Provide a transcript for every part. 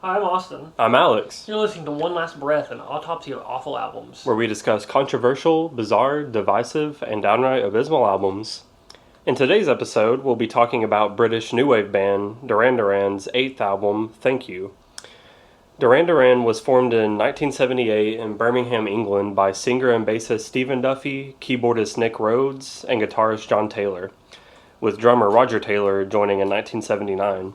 Hi, I'm Austin. I'm Alex, You're listening to One Last Breath, an autopsy of awful albums. where we discuss controversial, bizarre, divisive, and downright abysmal albums. In today's episode, we'll be talking about British new wave band Duran Duran's 8th album, Thank You. Duran Duran was formed in 1978 in Birmingham, England by singer and bassist Stephen Duffy, keyboardist Nick Rhodes, and guitarist John Taylor, with drummer Roger Taylor joining in 1979.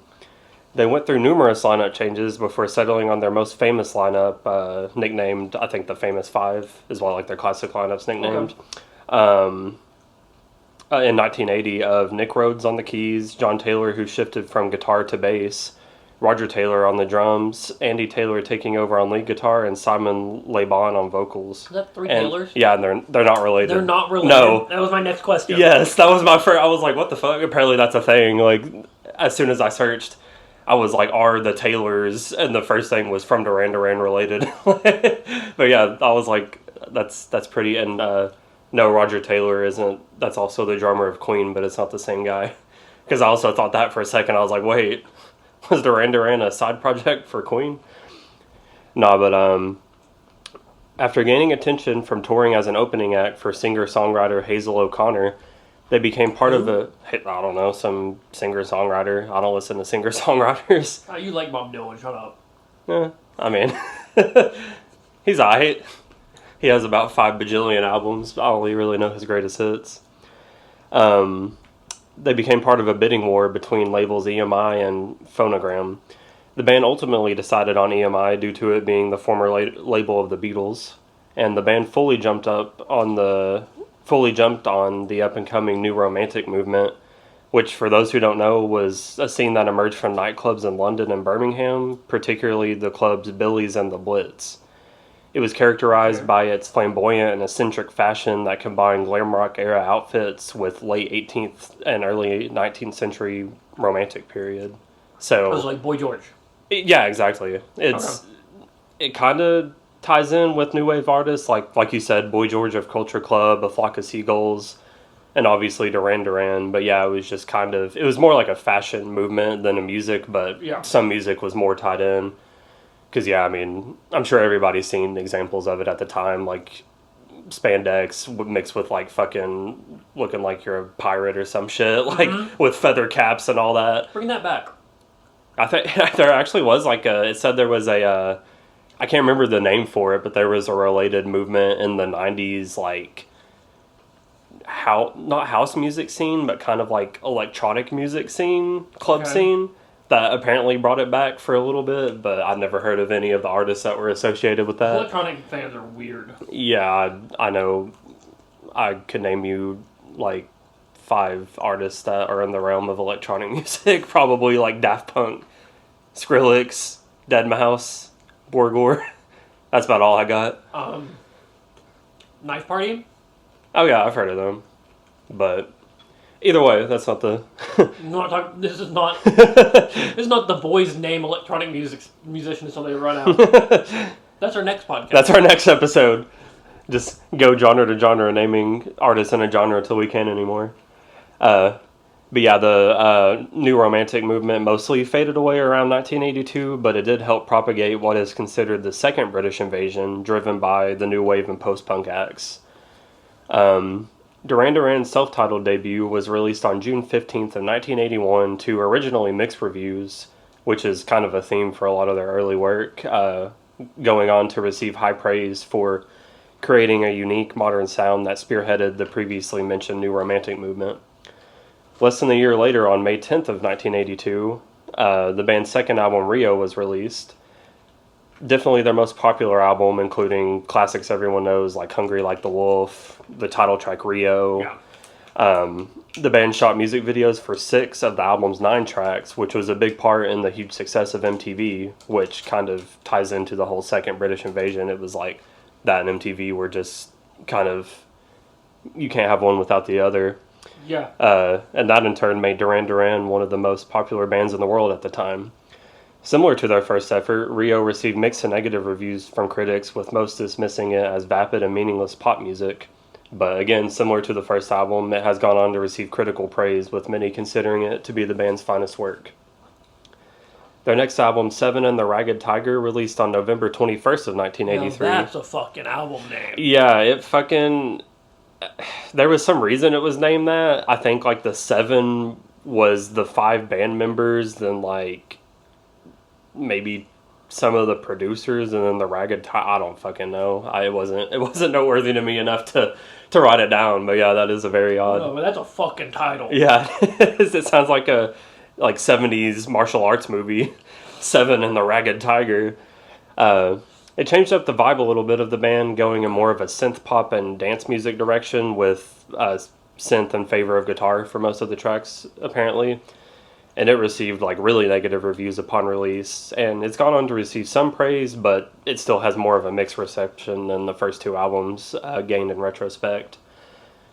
They went through numerous lineup changes before settling on their most famous lineup, nicknamed, I think, the Famous Five, is what their classic lineup's nicknamed. Okay. In 1980, of Nick Rhodes on the keys, John Taylor, who shifted from guitar to bass, Roger Taylor on the drums, Andy Taylor taking over on lead guitar, and Simon Laban on vocals. Is that three Taylors? Yeah, and they're not related. They're not related? No. That was my next question. Yes, that was my first. I was like, what the fuck? Apparently that's a thing. As soon as I searched, I was like, are the Taylors? And the first thing was from Duran Duran related. But yeah, I was like, that's pretty. And no, Roger Taylor isn't. That's also the drummer of Queen, but it's not the same guy. Because I also thought that for a second. I was like, wait, was Duran Duran a side project for Queen? No, but after gaining attention from touring as an opening act for singer-songwriter Hazel O'Connor, they became part of some singer-songwriter. I don't listen to singer-songwriters. Oh, you like Bob Dylan, shut up. Yeah, I mean, he's aight. He has about 5 bajillion albums. I only really know his greatest hits. They became part of a bidding war between labels EMI and Phonogram. The band ultimately decided on EMI due to it being the former label of the Beatles, and the band fully jumped on the up-and-coming new romantic movement, which, for those who don't know, was a scene that emerged from nightclubs in London and Birmingham, particularly the clubs Billy's and the Blitz. It was characterized by its flamboyant and eccentric fashion that combined glam rock-era outfits with late 18th and early 19th century romantic period. So it was like Boy George. Yeah, exactly. It kind of ties in with new wave artists like you said, Boy George of Culture Club, A Flock of Seagulls, and obviously Duran Duran. But yeah, it was just it was more like a fashion movement than a music, but some music was more tied in. Because yeah, I mean, I'm sure everybody's seen examples of it at the time, like spandex mixed with fucking looking like you're a pirate or some shit, with feather caps and all that. Bring that back. I think there actually was it said there was I can't remember the name for it, but there was a related movement in the 90s, not house music scene, but kind of electronic music scene, club scene, that apparently brought it back for a little bit, but I've never heard of any of the artists that were associated with that. Electronic fans are weird. Yeah, I know. I could name you 5 artists that are in the realm of electronic music, probably Daft Punk, Skrillex, Deadmau5, Borgore. That's about all I got. Knife Party? Oh yeah, I've heard of them. But either way, that's not the... This is not the boys' name electronic musician until they run out. That's our next podcast. That's our next episode. Just go genre to genre, naming artists in a genre until we can't anymore. But yeah, the new romantic movement mostly faded away around 1982, but it did help propagate what is considered the second British invasion, driven by the new wave and post-punk acts. Duran Duran's self-titled debut was released on June 15th of 1981 to originally mixed reviews, which is kind of a theme for a lot of their early work, going on to receive high praise for creating a unique modern sound that spearheaded the previously mentioned new romantic movement. Less than a year later, on May 10th of 1982, the band's second album, Rio, was released. Definitely their most popular album, including classics everyone knows like Hungry Like the Wolf, the title track Rio. Yeah. The band shot music videos for 6 of the album's 9 tracks, which was a big part in the huge success of MTV, which kind of ties into the whole second British invasion. It was like that and MTV were just kind of, you can't have one without the other. Yeah. And that in turn made Duran Duran one of the most popular bands in the world at the time. Similar to their first effort, Rio received mixed to negative reviews from critics, with most dismissing it as vapid and meaningless pop music. But again, similar to the first album, it has gone on to receive critical praise, with many considering it to be the band's finest work. Their next album, Seven and the Ragged Tiger, released on November 21st of 1983. Now that's a fucking album name. Yeah, it fucking... There was some reason it was named that. I think, like, the 7 was the 5 band members, then, like, maybe some of the producers, and then the Ragged Tiger... I don't fucking know. It wasn't noteworthy to me enough to write it down, but yeah, that is a very odd... Oh, but that's a fucking title. Yeah, it sounds like a 70s martial arts movie. Seven and the Ragged Tiger. It changed up the vibe a little bit of the band, going in more of a synth pop and dance music direction with synth in favor of guitar for most of the tracks, apparently. And it received like really negative reviews upon release, and it's gone on to receive some praise, but it still has more of a mixed reception than the first 2 albums gained in retrospect.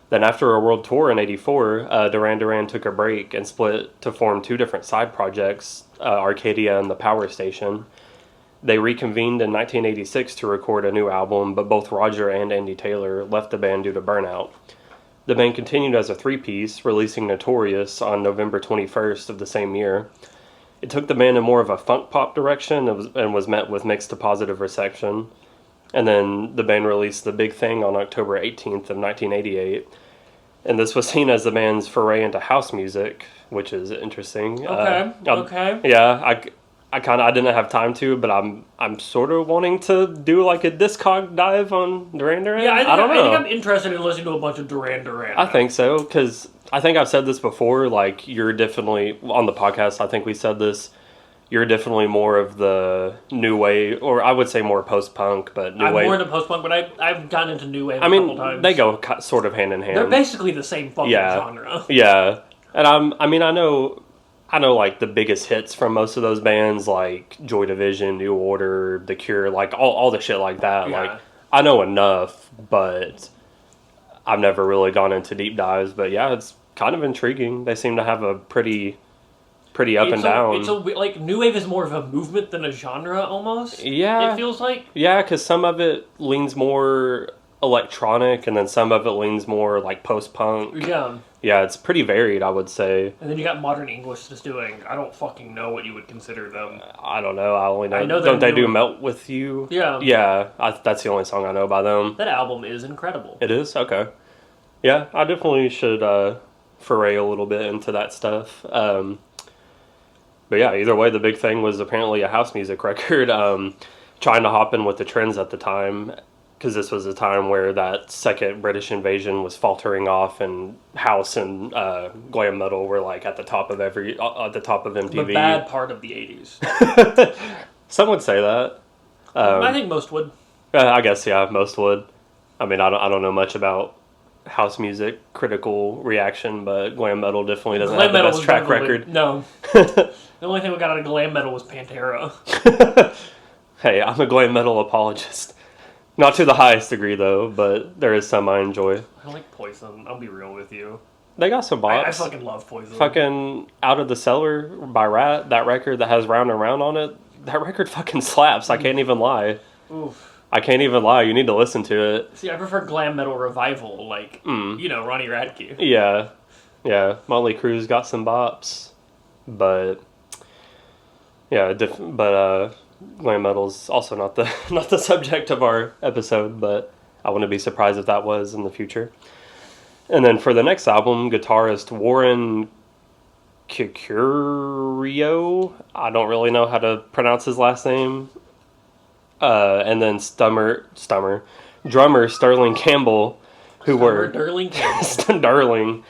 Then after a world tour in '84, Duran Duran took a break and split to form 2 different side projects, Arcadia and The Power Station. They reconvened in 1986 to record a new album, but both Roger and Andy Taylor left the band due to burnout. The band continued as a 3-piece, releasing Notorious on November 21st of the same year. It took the band in more of a funk pop direction and was met with mixed to positive reception. And then the band released The Big Thing on October 18th of 1988. And this was seen as the band's foray into house music, which is interesting. Okay. Yeah, I didn't have time to, but I'm sort of wanting to do like a Discog dive on Duran Duran. Yeah, I don't know. I think I'm interested in listening to a bunch of Duran Duran. I think so, because I think I've said this before, like, you're definitely, on the podcast, I think we said this, you're definitely more of the new wave, or I would say more post-punk, but new wave. I'm more into post-punk, but I've gotten into new wave a couple times. They go sort of hand in hand. They're basically the same fucking genre. Yeah, and I know like the biggest hits from most of those bands, like Joy Division, New Order, The Cure, like all the shit like that. Yeah. Like, I know enough, but I've never really gone into deep dives. But yeah, it's kind of intriguing. They seem to have a pretty up and down. Like, new wave is more of a movement than a genre, almost. Yeah. It feels like. Yeah, because some of it leans more electronic, and then some of it leans more like post-punk. Yeah. Yeah, it's pretty varied, I would say. And then you got Modern English just doing, I don't fucking know what you would consider them. I don't know. I only know. I know don't they do doing... Melt With You? Yeah. Yeah, that's the only song I know by them. That album is incredible. It is? Okay. Yeah, I definitely should foray a little bit into that stuff. But yeah, either way, The Big Thing was apparently a house music record, trying to hop in with the trends at the time, because this was a time where that second British invasion was faltering off, and house and glam metal were like at the top of MTV. The bad part of the 80s. Some would say that. I think most would. I guess, yeah, most would. I mean, I don't know much about house music critical reaction, but glam metal definitely doesn't have the best track record. No. The only thing we got out of glam metal was Pantera. Hey, I'm a glam metal apologist. Not to the highest degree, though, but there is some I enjoy. I like Poison. I'll be real with you. They got some bops. I fucking love Poison. Fucking Out of the Cellar by Rat, that record that has Round and Round on it, that record fucking slaps. I can't even lie. Oof. I can't even lie. You need to listen to it. See, I prefer glam metal revival, like, Ronnie Radke. Yeah. Yeah. Motley Crue's got some bops. But, yeah, glam metal's also not the subject of our episode, but I wouldn't be surprised if that was in the future. And then for the next album, guitarist Warren Kikurio, I don't really know how to pronounce his last name, and then drummer Sterling Campbell, Sterling Campbell. Sterling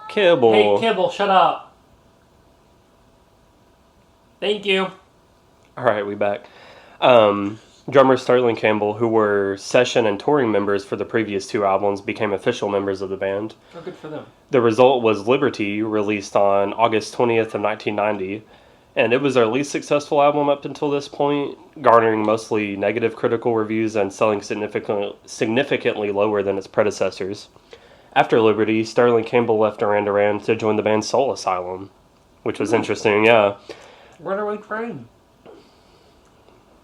Kibble. Hey, Kibble, shut up. Thank you. All right, we back. Drummer Sterling Campbell, who were session and touring members for the previous 2 albums, became official members of the band. Oh, good for them. The result was Liberty, released on August 20th of 1990, and it was their least successful album up until this point, garnering mostly negative critical reviews and selling significantly lower than its predecessors. After Liberty, Sterling Campbell left Duran Duran to join the band Soul Asylum, which was interesting, yeah. Runaway Train.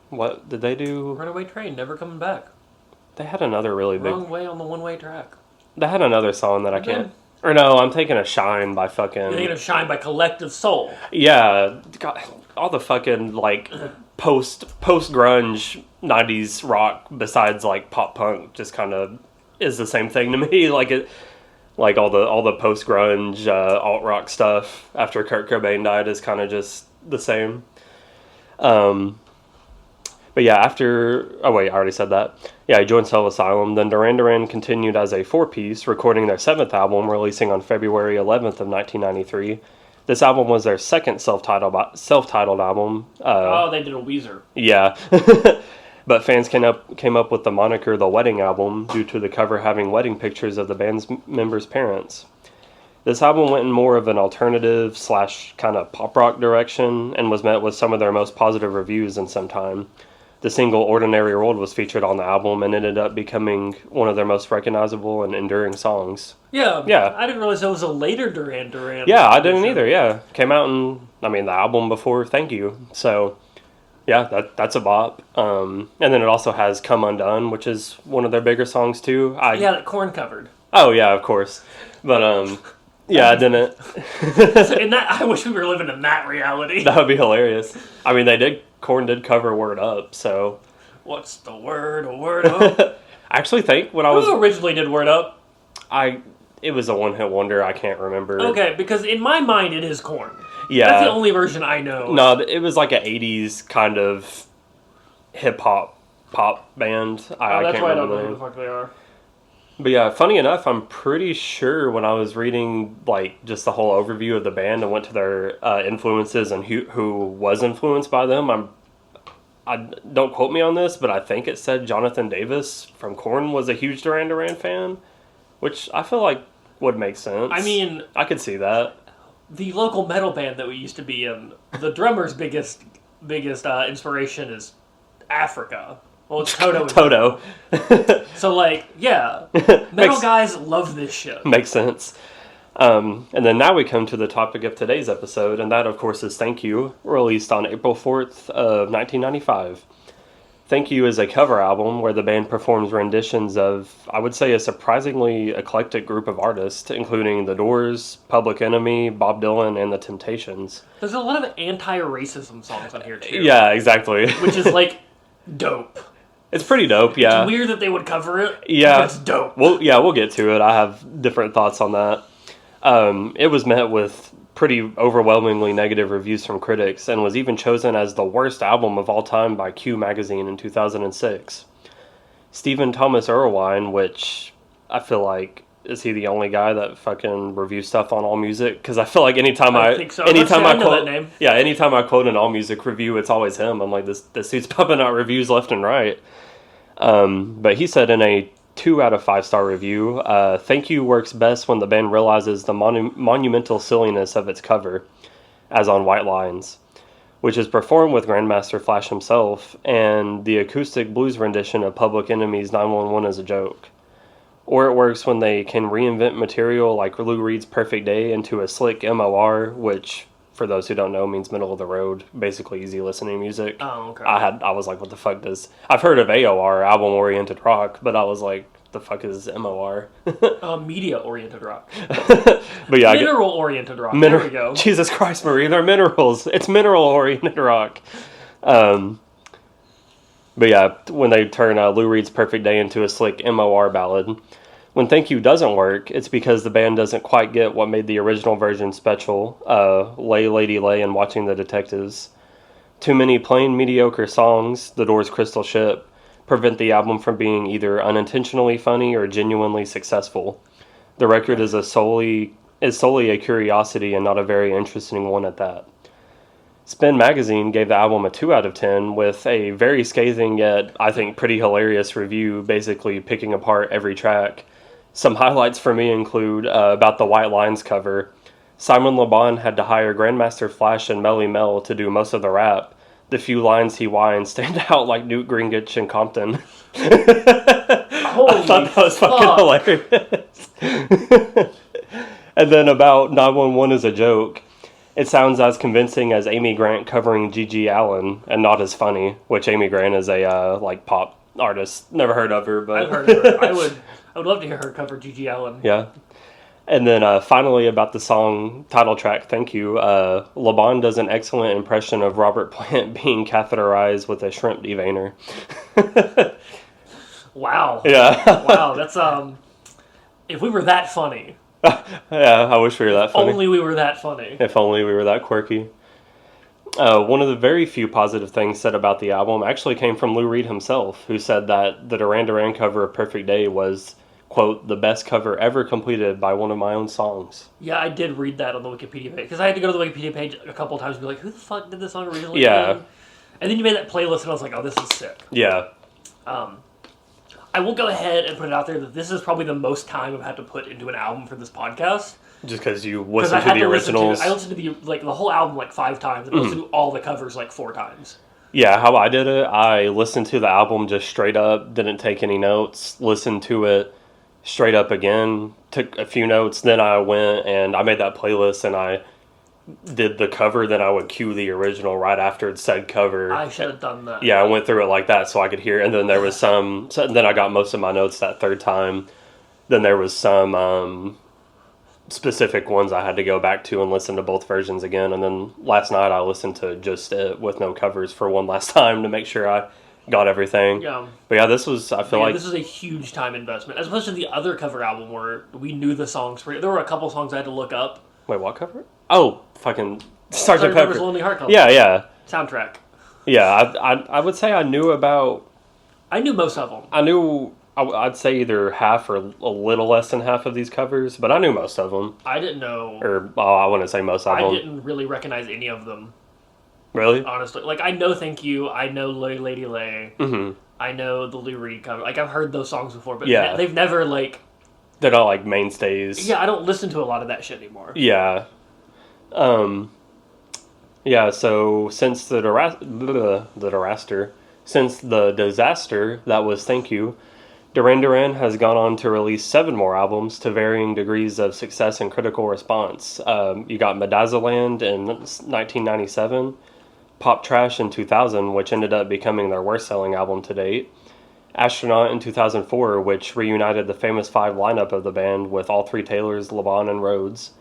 What did they do? Runaway Train, never coming back. They had another really big... Wrong way on the one-way track. They had another song that I can't... Or no, I'm taking a Shine by You're thinking fucking... of Shine by Collective Soul. Yeah, God, all the fucking, like, post-grunge 90s rock besides, like, pop-punk just kind of is the same thing to me. Like all the post-grunge, alt-rock stuff after Kurt Cobain died is kind of just the same. But yeah, after... Oh, wait, I already said that. Yeah, he joined Soul Asylum. Then Duran Duran continued as a four-piece, recording their seventh album, releasing on February 11th of 1993. This album was their second self-titled album. They did a Weezer. Yeah. But fans came up with the moniker The Wedding Album due to the cover having wedding pictures of the band's members' parents. This album went in more of an alternative / kind of pop rock direction and was met with some of their most positive reviews in some time. The single Ordinary World was featured on the album and ended up becoming one of their most recognizable and enduring songs. Yeah. Yeah. I didn't realize that was a later Duran Duran. Yeah, I didn't either, yeah. Came out the album before Thank You. So, yeah, that's a bop. And then it also has Come Undone, which is one of their bigger songs, too. That Korn covered. Oh, yeah, of course. But, yeah, I didn't. I wish we were living in that reality. That would be hilarious. I mean, Korn did cover Word Up, so... What's the word? A word up? I actually think when Who originally did Word Up? It was a one-hit wonder, I can't remember. Okay, because in my mind it is Korn. Yeah. That's the only version I know. No, it was like an 80s kind of hip-hop pop band. That's I can't why I remember don't know the who name. the fuck they are. But yeah, funny enough, I'm pretty sure when I was reading like just the whole overview of the band and went to their influences and who was influenced by them, I don't quote me on this, but I think it said Jonathan Davis from Korn was a huge Duran Duran fan, which I feel like would make sense. I mean, I could see that. The local metal band that we used to be in, the drummer's biggest inspiration is Africa. Well, it's Toto. Toto. So, like, yeah. Metal guys love this shit. Makes sense. And then now we come to the topic of today's episode, and that, of course, is Thank You, released on April 4th of 1995. Thank You is a cover album where the band performs renditions of, I would say, a surprisingly eclectic group of artists, including The Doors, Public Enemy, Bob Dylan, and The Temptations. There's a lot of anti-racism songs on here, too. Yeah, exactly. Which is, like, dope. It's pretty dope, yeah. It's weird that they would cover it, yeah. but it's dope. Well, yeah, we'll get to it. I have different thoughts on that. It was met with pretty overwhelmingly negative reviews from critics and was even chosen as the worst album of all time by Q magazine in 2006. Stephen Thomas Erlewine, which I feel like, is he the only guy that fucking reviews stuff on AllMusic? Because I feel like anytime I know that name. Yeah, anytime I quote an AllMusic review, it's always him. I'm like, this dude's pumping out reviews left and right. But he said in a 2 out of 5 star review, Thank You works best when the band realizes the monumental silliness of its cover, as on White Lines, which is performed with Grandmaster Flash himself, and the acoustic blues rendition of Public Enemy's 911 is a joke. Or it works when they can reinvent material like Lou Reed's Perfect Day into a slick MOR, which, for those who don't know, means middle of the road, basically easy listening music. Oh, okay. I was like, what the fuck does... I've heard of AOR, album-oriented rock, but I was like, the fuck is MOR? Media-oriented rock. But yeah, Mineral-oriented rock. There we go. Jesus Christ, Marie, they're minerals. It's mineral-oriented rock. But yeah, when they turn Lou Reed's Perfect Day into a slick MOR ballad. When Thank You doesn't work, it's because the band doesn't quite get what made the original version special, Lay Lady Lay and Watching the Detectives. Too many plain mediocre songs, The Doors' Crystal Ship, prevent the album from being either unintentionally funny or genuinely successful. The record is solely a curiosity and not a very interesting one at that. Spin Magazine gave the album a 2 out of 10 with a very scathing yet, I think, pretty hilarious review, basically picking apart every track. Some highlights for me include about the White Lines cover. Simon Le Bon had to hire Grandmaster Flash and Melly Mel to do most of the rap. The few lines he whines stand out like Newt Gingrich and Compton. I thought that was fucking hilarious. And then about 911 is a joke. It sounds as convincing as Amy Grant covering Gigi Allen, and not as funny, which Amy Grant is a pop artist. Never heard of her, but I've heard of her. I would love to hear her cover Gigi Allen. Yeah. And then finally about the song title track, Thank You, LeBon does an excellent impression of Robert Plant being catheterized with a shrimp deveiner. Wow. Yeah. Wow, that's, if we were that funny. Yeah, I wish we were that funny. Only we were that funny. If only we were that quirky. One of the very few positive things said about the album actually came from Lou Reed himself, who said that the Duran Duran cover of Perfect Day was, quote, the best cover ever completed by one of my own songs. Yeah, I did read that on the Wikipedia page, because I had to go to the Wikipedia page a couple of times and be like, who the fuck did this song originally? Yeah. And then you made that playlist, and I was like, oh, this is sick. Yeah. I will go ahead and put it out there that this is probably the most time I've had to put into an album for this podcast. Just because you listened to the originals? I listened to the whole album like 5 times, and I listened to all the covers like 4 times. Yeah, how I did it, I listened to the album just straight up, didn't take any notes, listened to it straight up again, took a few notes, then I went and I made that playlist and I did the cover, then I would cue the original right after said cover. I should have done that. Yeah, I went through it like that so I could hear it, and then there was then I got most of my notes that third time. Then there was some specific ones I had to go back to and listen to both versions again, and then last night I listened to just it with no covers for one last time to make sure I got everything. Yeah. But yeah, this was, I feel like... This is a huge time investment, as opposed to the other cover album where we knew the songs. There were a couple songs I had to look up. Wait, what cover? Oh, fucking Sgt. Pepper. Lonely Heart Club. Yeah. Soundtrack. Yeah, I would say I knew about... I knew most of them. I'd say either half or a little less than half of these covers, but I knew most of them. I didn't know. Or, I wouldn't say most of them. I didn't really recognize any of them. Really? Honestly. Like, I know Thank You, I know Lady Lay, I know the Lou Reed cover. Like, I've heard those songs before, but they've never, like... They're not, like, mainstays. Yeah, I don't listen to a lot of that shit anymore. Yeah. Yeah, so since the disaster that was Thank You, Duran Duran has gone on to release 7 more albums to varying degrees of success and critical response. You got Medazzaland in 1997, Pop Trash in 2000, which ended up becoming their worst-selling album to date, Astronaut in 2004, which reunited the famous 5 lineup of the band with all 3 Taylors, LeBon, and Rhodes,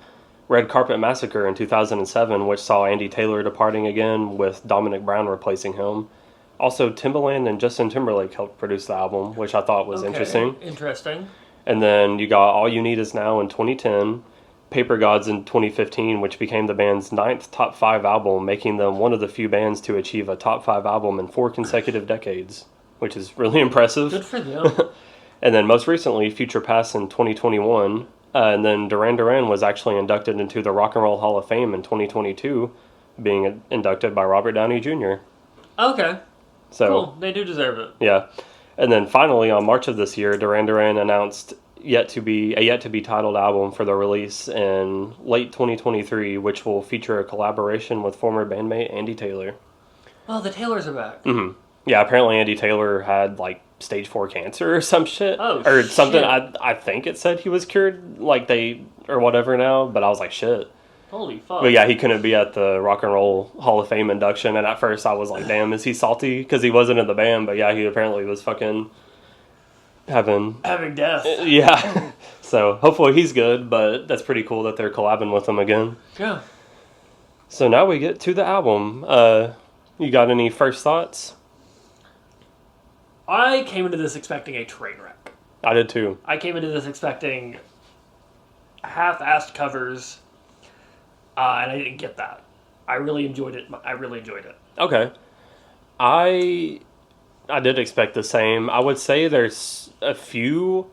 Red Carpet Massacre in 2007, which saw Andy Taylor departing again with Dominic Brown replacing him. Also, Timbaland and Justin Timberlake helped produce the album, which I thought was interesting. And then you got All You Need Is Now in 2010, Paper Gods in 2015, which became the band's 9th top 5 album, making them one of the few bands to achieve a top 5 album in 4 consecutive decades, which is really impressive. Good for them. And then most recently, Future Past in 2021, and then Duran Duran was actually inducted into the Rock and Roll Hall of Fame in 2022, being inducted by Robert Downey Jr. Okay. So, cool. They do deserve it. Yeah. And then finally, on March of this year, Duran Duran announced a yet to be titled album for the release in late 2023, which will feature a collaboration with former bandmate Andy Taylor. Oh, the Taylors are back. Mm-hmm. Yeah, apparently Andy Taylor had like stage 4 cancer or some shit. Oh, or something. shit. I think it said he was cured, or whatever now, but I was like, shit. Holy fuck. But yeah, he couldn't be at the Rock and Roll Hall of Fame induction, and at first I was like, damn, is he salty? Because he wasn't in the band, but yeah, he apparently was fucking having death. Yeah. So hopefully he's good, but that's pretty cool that they're collabing with him again. Yeah. So now we get to the album. You got any first thoughts? I came into this expecting a train wreck. I did too. I came into this expecting half-assed covers, and I didn't get that. I really enjoyed it. Okay. I did expect the same. I would say there's a few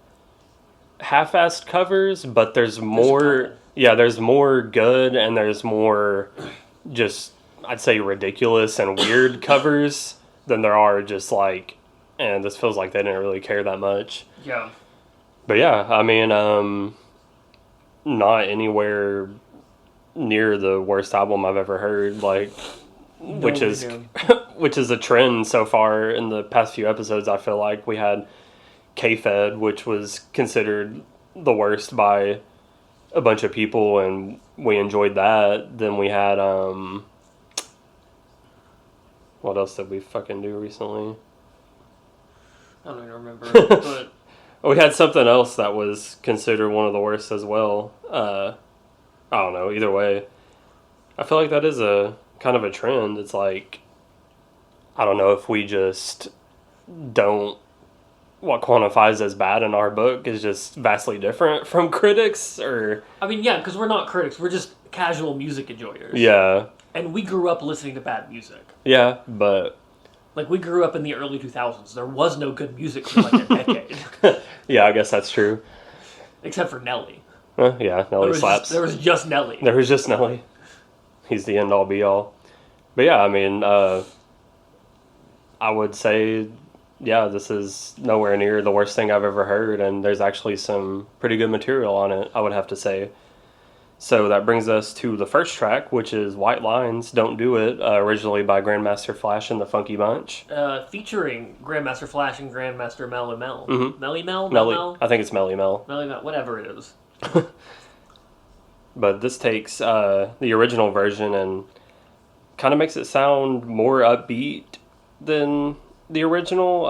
half-assed covers, but there's more... There's more good, and there's more just, I'd say, ridiculous and weird covers than there are just like... And this feels like they didn't really care that much. Yeah. But yeah, I mean, not anywhere near the worst album I've ever heard, which is a trend so far in the past few episodes. I feel like we had K-Fed, which was considered the worst by a bunch of people, and we enjoyed that. Then we had, what else did we fucking do recently? I don't even remember, but... We had something else that was considered one of the worst as well. I don't know. Either way, I feel like that is a kind of a trend. It's like, I don't know if we just don't, what quantifies as bad in our book is just vastly different from critics, or... I mean, yeah, because we're not critics. We're just casual music enjoyers. Yeah. And we grew up listening to bad music. Yeah, but... Like, we grew up in the early 2000s. There was no good music for, like, a decade. Yeah, I guess that's true. Except for Nelly. Yeah, Nelly slaps. There was just Nelly. There was just Nelly. He's the end-all, be-all. But yeah, I mean, I would say... Yeah, this is nowhere near the worst thing I've ever heard, and there's actually some pretty good material on it, I would have to say. So that brings us to the first track, which is White Lines, Don't Do It, originally by Grandmaster Flash and the Funky Bunch. Featuring Grandmaster Flash and Grandmaster Melly Mel. Mm-hmm. Melly Mel? Melly, I think it's Melly Mel. Melly Mel, whatever it is. But this takes the original version and kind of makes it sound more upbeat than... the original,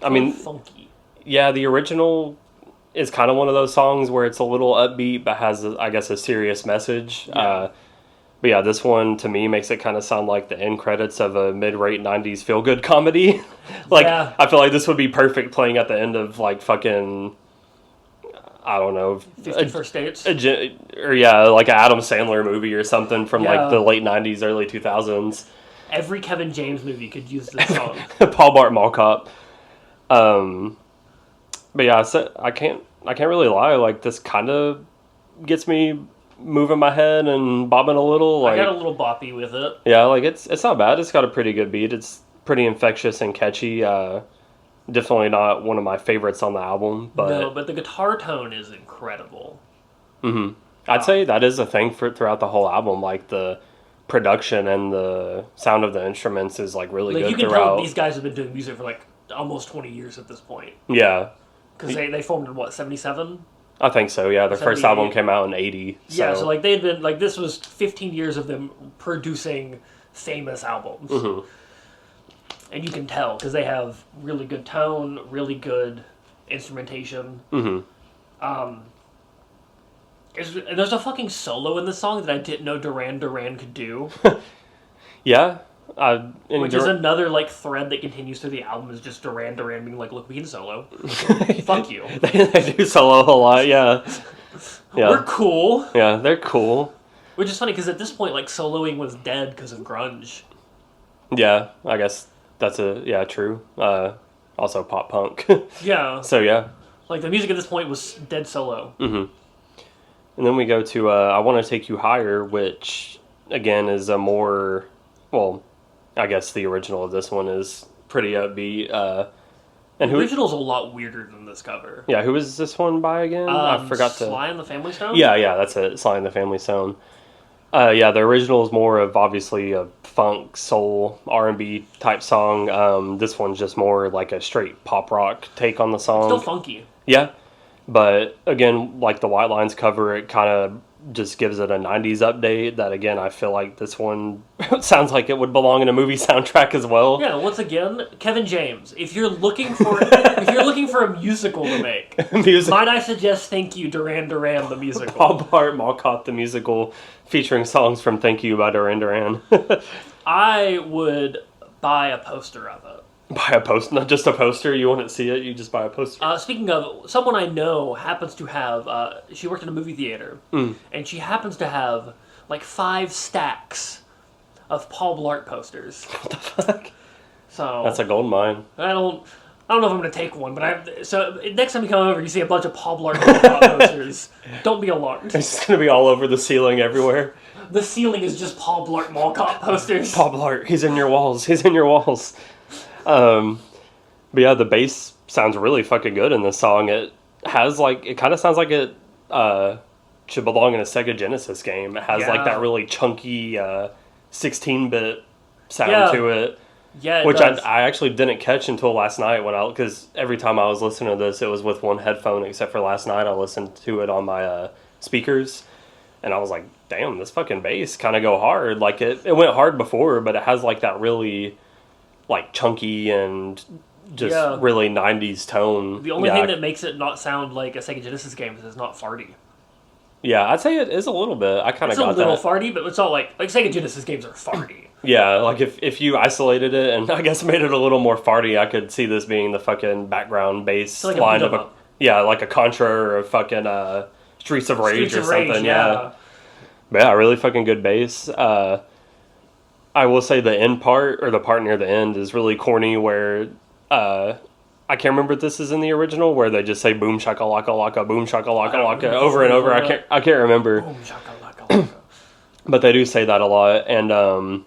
I mean, funky. Yeah, the original is kind of one of those songs where it's a little upbeat, but has, I guess, a serious message. Yeah. But yeah, this one, to me, makes it kind of sound like the end credits of a mid-rate 90s feel-good comedy. Like, yeah. I feel like this would be perfect playing at the end of, like, fucking... I don't know. 50 First Dates? Or, yeah, like an Adam Sandler movie or something from, like, the late 90s, early 2000s. Every Kevin James movie could use this song. Paul Blart Mall Cop. But yeah, I can't really lie. Like, this kind of gets me moving my head and bobbing a little. Like, I got a little boppy with it. Yeah, like it's not bad. It's got a pretty good beat. It's pretty infectious and catchy. Definitely not one of my favorites on the album, but no, but the guitar tone is incredible. Mm-hmm. I'd say that is a thing throughout the whole album. Like the production and the sound of the instruments is like really good. You can throughout. tell these guys have been doing music for like almost 20 years at this point. Yeah, because they formed in what, 77? I think so. Yeah, their first album came out in 80. So. Yeah, so like they'd been like this was 15 years of them producing famous albums, mm-hmm. and you can tell because they have really good tone, really good instrumentation. Mm-hmm. There's a fucking solo in the song that I didn't know Duran Duran could do. Yeah. Which is another like thread that continues through the album is just Duran Duran being like, look, we can solo. Fuck you. They do solo a lot, yeah. We're cool. Yeah, they're cool. Which is funny because at this point, like, soloing was dead because of grunge. Yeah, I guess that's true. Also pop punk. Yeah. So, yeah. Like, the music at this point was dead solo. Mm-hmm. And then we go to I Want to Take You Higher, which, again, is a more, well, I guess the original of this one is pretty upbeat. And the original's a lot weirder than this cover. Yeah, who was this one by again? I forgot to... Sly and the Family Stone? Yeah, that's it. Sly and the Family Stone. Yeah, the original is more of, obviously, a funk, soul, R&B type song. This one's just more like a straight pop rock take on the song. Still funky. Yeah. But, again, like the White Lines cover, it kind of just gives it a 90s update that, again, I feel like this one sounds like it would belong in a movie soundtrack as well. Yeah, once again, Kevin James, if you're looking for a musical to make, might I suggest Thank You, Duran Duran, the musical. Paul Blart Mall Cop, the musical, featuring songs from Thank You by Duran Duran. I would buy a poster of it. Buy a poster? Not just a poster? You wouldn't see it? You just buy a poster? Speaking of, someone I know happens to have, she worked in a movie theater, and she happens to have, like, 5 stacks of Paul Blart posters. What the fuck? So that's a gold mine. I don't know if I'm going to take one, but so next time you come over, you see a bunch of Paul Blart posters. Don't be alarmed. It's just going to be all over the ceiling everywhere. The ceiling is just Paul Blart Mall Cop posters. Paul Blart, he's in your walls. He's in your walls. But yeah, the bass sounds really fucking good in this song. It has it kind of sounds like it should belong in a Sega Genesis game. It has like that really chunky 16-bit sound to it. Yeah, which I actually didn't catch until last night because every time I was listening to this, it was with one headphone. Except for last night, I listened to it on my speakers, and I was like, "Damn, this fucking bass kind of go hard." Like it went hard before, but it has like that really like chunky and just Yeah. really 90s tone. The only thing that makes it not sound like a Sega Genesis game is it's not farty. Yeah, I'd say it is a little bit. I kind of got that. It's a little farty, but it's not like Sega Genesis games are farty. Yeah, like if you isolated it and I guess made it a little more farty, I could see this being the fucking background bass Like line of like a Contra or a fucking Streets of Rage or something. Yeah. But yeah, really fucking good bass. I will say the end part, or the part near the end, is really corny where I can't remember if this is in the original, where they just say boom shakalaka laka, boom shakalaka laka over and over. I can't remember. Boom shakalaka laka. But they do say that a lot. And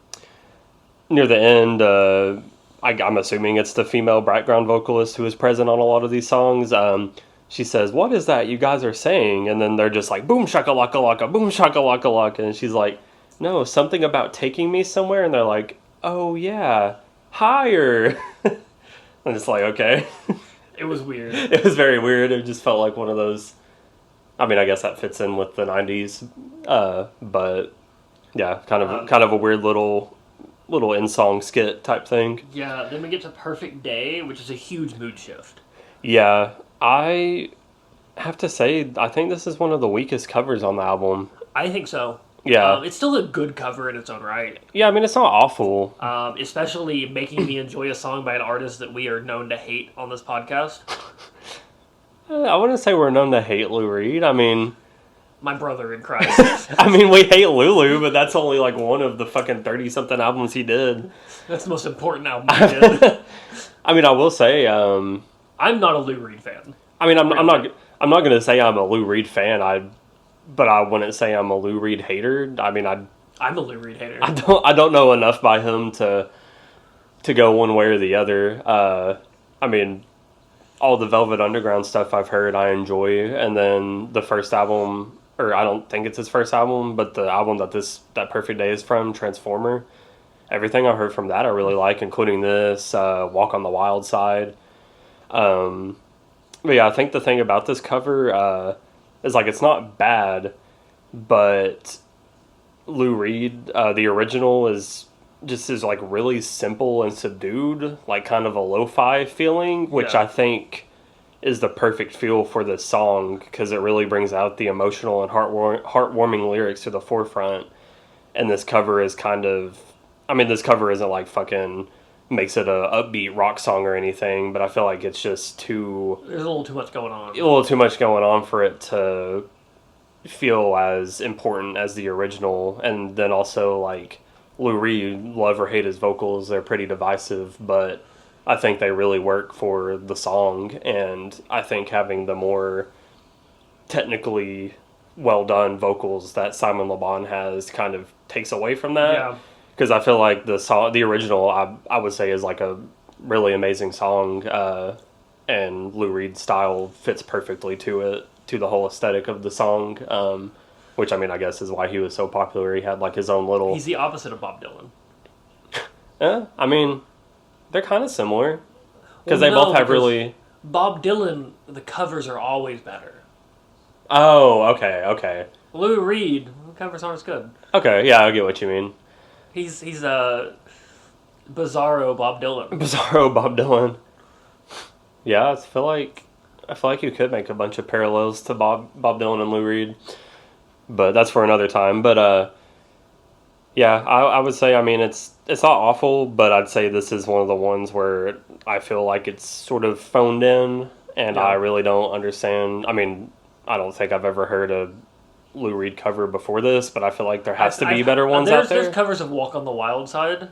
near the end, I'm assuming it's the female background vocalist who is present on a lot of these songs. She says, "What is that you guys are saying?" And then they're just like, boom shakalaka laka, boom shakalaka laka. And she's like, "No, something about taking me somewhere." And they're like, "Oh yeah, higher." I'm just like, okay. It was weird. It was very weird. It just felt like one of those. I mean, I guess that fits in with the 90s. But yeah, kind of a weird little in-song skit type thing. Yeah, then we get to Perfect Day, which is a huge mood shift. Yeah, I have to say, I think this is one of the weakest covers on the album. I think so. Yeah. It's still a good cover in its own right. Yeah, I mean, it's not awful. Especially making me enjoy a song by an artist that we are known to hate on this podcast. I wouldn't say we're known to hate Lou Reed. I mean... My brother in Christ. I mean, we hate Lulu, but that's only like one of the fucking 30-something albums he did. That's the most important album he did. I mean, I will say... I'm not a Lou Reed fan. I mean, I'm not going to say I'm a Lou Reed fan, but I wouldn't say I'm a Lou Reed hater. I mean, I'm a Lou Reed hater. I don't know enough by him to go one way or the other. I mean, all the Velvet Underground stuff I've heard I enjoy, and then the first album, or I don't think it's his first album, but the album that Perfect Day is from, Transformer. Everything I heard from that I really like, including this, Walk on the Wild Side. But yeah, I think the thing about this cover is like it's not bad, but Lou Reed, the original, is like really simple and subdued, like kind of a lo-fi feeling, which I think is the perfect feel for this song because it really brings out the emotional and heartwarming lyrics to the forefront. And this cover is this cover isn't like fucking makes it a upbeat rock song or anything, but I feel like it's just there's a little too much going on. A little too much going on for it to feel as important as the original. And then also, like, Lou Reed, love or hate his vocals, they're pretty divisive, but I think they really work for the song. And I think having the more technically well done vocals that Simon Le Bon has kind of takes away from that. Yeah. Because I feel like the original, I would say, is like a really amazing song, and Lou Reed's style fits perfectly to it, to the whole aesthetic of the song, which, I mean, I guess is why he was so popular. He had like his own little... He's the opposite of Bob Dylan. I mean, they're kind of similar, because they both have really... Bob Dylan, the covers are always better. Oh, okay. Lou Reed, the covers aren't as good. Okay, yeah, I get what you mean. He's a bizarro Bob Dylan. Bizarro Bob Dylan. Yeah, I feel like you could make a bunch of parallels to Bob Dylan and Lou Reed, but that's for another time. But yeah, I would say, I mean, it's not awful, but I'd say this is one of the ones where I feel like it's sort of phoned in, and I really don't understand. I mean, I don't think I've ever heard a Lou Reed cover before this, but I feel like there has to be better ones out there. There's covers of Walk on the Wild Side.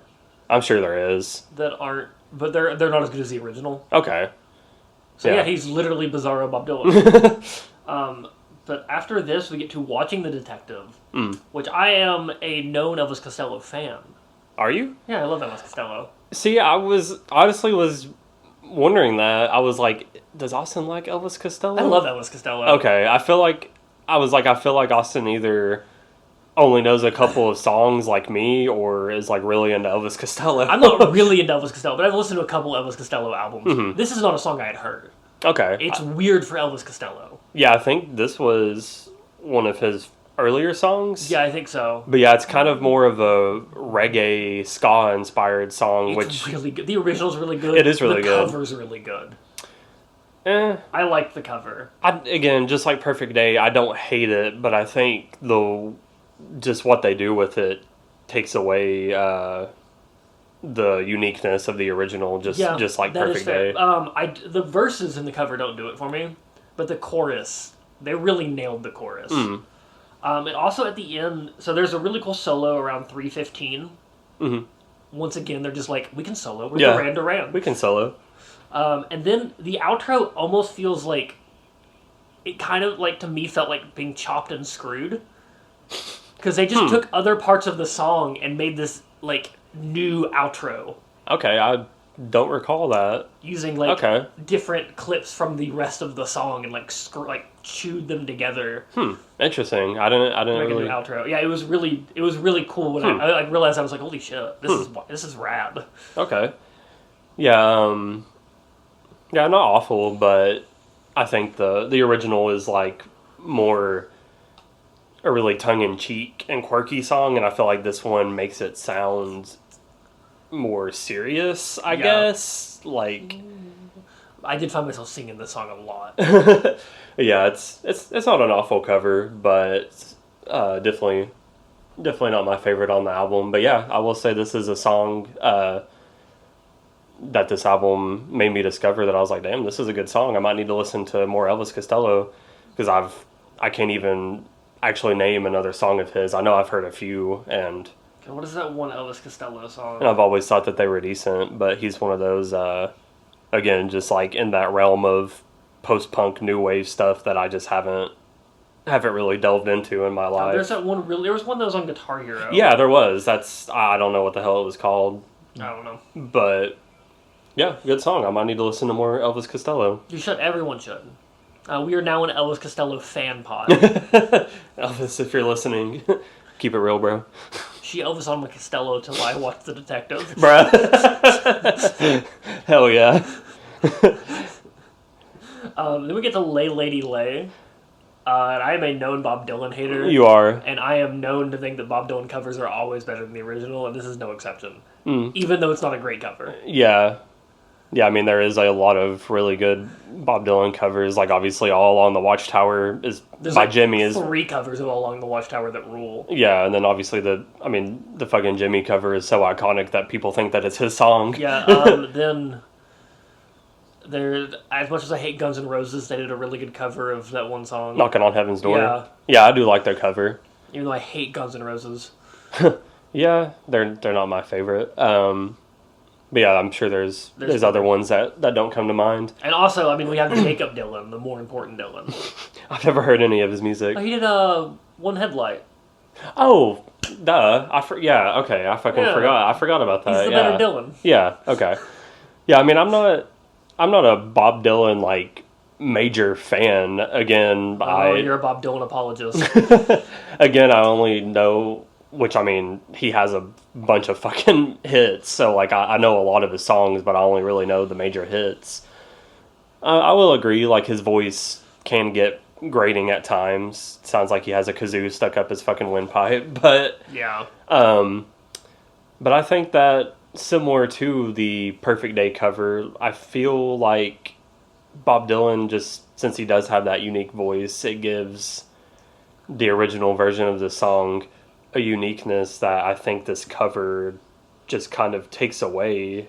I'm sure there is. That aren't, but they're not as good as the original. Okay. So yeah, he's literally bizarro Bob Dylan. But after this, we get to Watching the Detective, which I am a known Elvis Costello fan. Are you? Yeah, I love Elvis Costello. See, I was wondering that. I was like, does Austin like Elvis Costello? I love Elvis Costello. Okay, I feel like Austin either only knows a couple of songs like me or is like really into Elvis Costello. I'm not really into Elvis Costello, but I've listened to a couple Elvis Costello albums. Mm-hmm. This is not a song I had heard. Okay. It's weird for Elvis Costello. Yeah, I think this was one of his earlier songs. Yeah, I think so. But yeah, it's kind of more of a reggae, ska-inspired song, It's which... really good. The original's really good. It is really good. The cover's really good. Eh. I like the cover. Again, just like Perfect Day, I don't hate it, but I think just what they do with it takes away the uniqueness of the original, just like Perfect Day. The verses in the cover don't do it for me, but the chorus, they really nailed the chorus. And also at the end, so there's a really cool solo around 3:15. Once again, they're just like, we can solo. We're Duran Duran. We can solo. And then the outro almost feels like, it kind of like to me felt like being chopped and screwed. Because they just took other parts of the song and made this like new outro. Okay, I don't recall that. Using like different clips from the rest of the song and like chewed them together. Interesting. I didn't make really a new outro. Yeah, it was really cool when I realized. I was like, holy shit, this is rad. Okay. Yeah. Yeah, not awful, but I think the original is like more a really tongue-in-cheek and quirky song, and I feel like this one makes it sound more serious, I guess. Like, I did find myself singing this song a lot. Yeah, it's not an awful cover, but definitely not my favorite on the album. But yeah, I will say this is a song that this album made me discover that I was like, damn, this is a good song. I might need to listen to more Elvis Costello, because I can't even actually name another song of his. I know I've heard a few, and what is that one Elvis Costello song? And I've always thought that they were decent, but he's one of those again, just like in that realm of post-punk new wave stuff that I just haven't really delved into in my life. There's that one there was one that was on Guitar Hero. Yeah, there was. I don't know what the hell it was called. I don't know. But yeah, good song. I might need to listen to more Elvis Costello. You should. Everyone should. We are now an Elvis Costello fan pod. Elvis, if you're listening, keep it real, bro. She Elvis on my Costello till I watch The Detective. Bruh. Hell yeah. Then we get to Lay Lady Lay. And I am a known Bob Dylan hater. You are. And I am known to think that Bob Dylan covers are always better than the original, and this is no exception. Even though it's not a great cover. Yeah. Yeah, I mean, there is a lot of really good Bob Dylan covers. Like, obviously, All Along the Watchtower There's by like Jimmy. 3 covers of All Along the Watchtower that rule. Yeah, and then obviously the fucking Jimmy cover is so iconic that people think that it's his song. Yeah, then as much as I hate Guns N' Roses, they did a really good cover of that one song. Knocking on Heaven's Door. Yeah. Yeah, I do like their cover. Even though I hate Guns N' Roses. Yeah, they're not my favorite. But yeah, I'm sure there's other ones that don't come to mind. And also, I mean, we have Jacob Dylan, the more important Dylan. I've never heard any of his music. He did One Headlight. Oh, duh. Yeah, okay. I forgot. I forgot about that. He's the better Dylan. Yeah, okay. Yeah, I mean, I'm not a Bob Dylan, like, major fan. Again, you're a Bob Dylan apologist. Again, I only know... Which, I mean, he has a bunch of fucking hits, so, like, I know a lot of his songs, but I only really know the major hits. I will agree, like, his voice can get grating at times. Sounds like he has a kazoo stuck up his fucking windpipe, but... Yeah. But I think that, similar to the Perfect Day cover, I feel like Bob Dylan, just since he does have that unique voice, it gives the original version of the song a uniqueness that I think this cover just kind of takes away.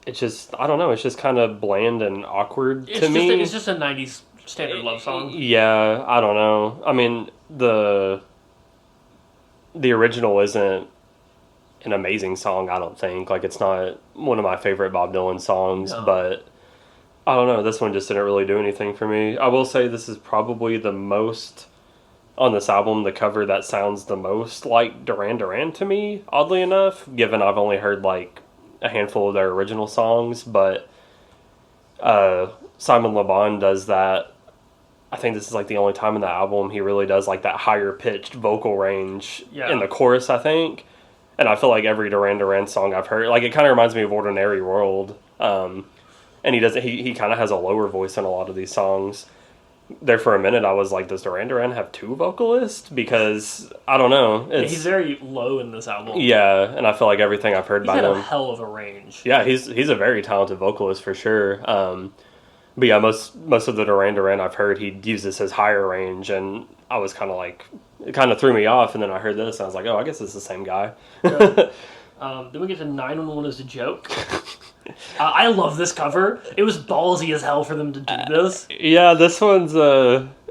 It's just, I don't know, it's just kind of bland and awkward to me. It's just a 90s standard love song. Yeah, I don't know. I mean, the original isn't an amazing song, I don't think. Like, it's not one of my favorite Bob Dylan songs, but I don't know, this one just didn't really do anything for me. I will say this is probably the most... on this album, the cover that sounds the most like Duran Duran to me, oddly enough, given I've only heard like a handful of their original songs, but Simon Le Bon does that. I think this is like the only time in the album he really does like that higher pitched vocal range in the chorus, I think. And I feel like every Duran Duran song I've heard, like, it kind of reminds me of Ordinary World. And he kind of has a lower voice in a lot of these songs. there for a minute, I was like, does Duran Duran have two vocalists? Because, I don't know. He's very low in this album. Yeah, and I feel like everything I've heard by him... He's got a hell of a range. Yeah, he's a very talented vocalist for sure. But yeah, most of the Duran Duran I've heard, he uses his higher range, and I was kind of like... It kind of threw me off, and then I heard this, and I was like, oh, I guess it's the same guy. Yeah. Then we get to 911 as a joke. I love this cover. It was ballsy as hell for them to do this. Yeah, this one's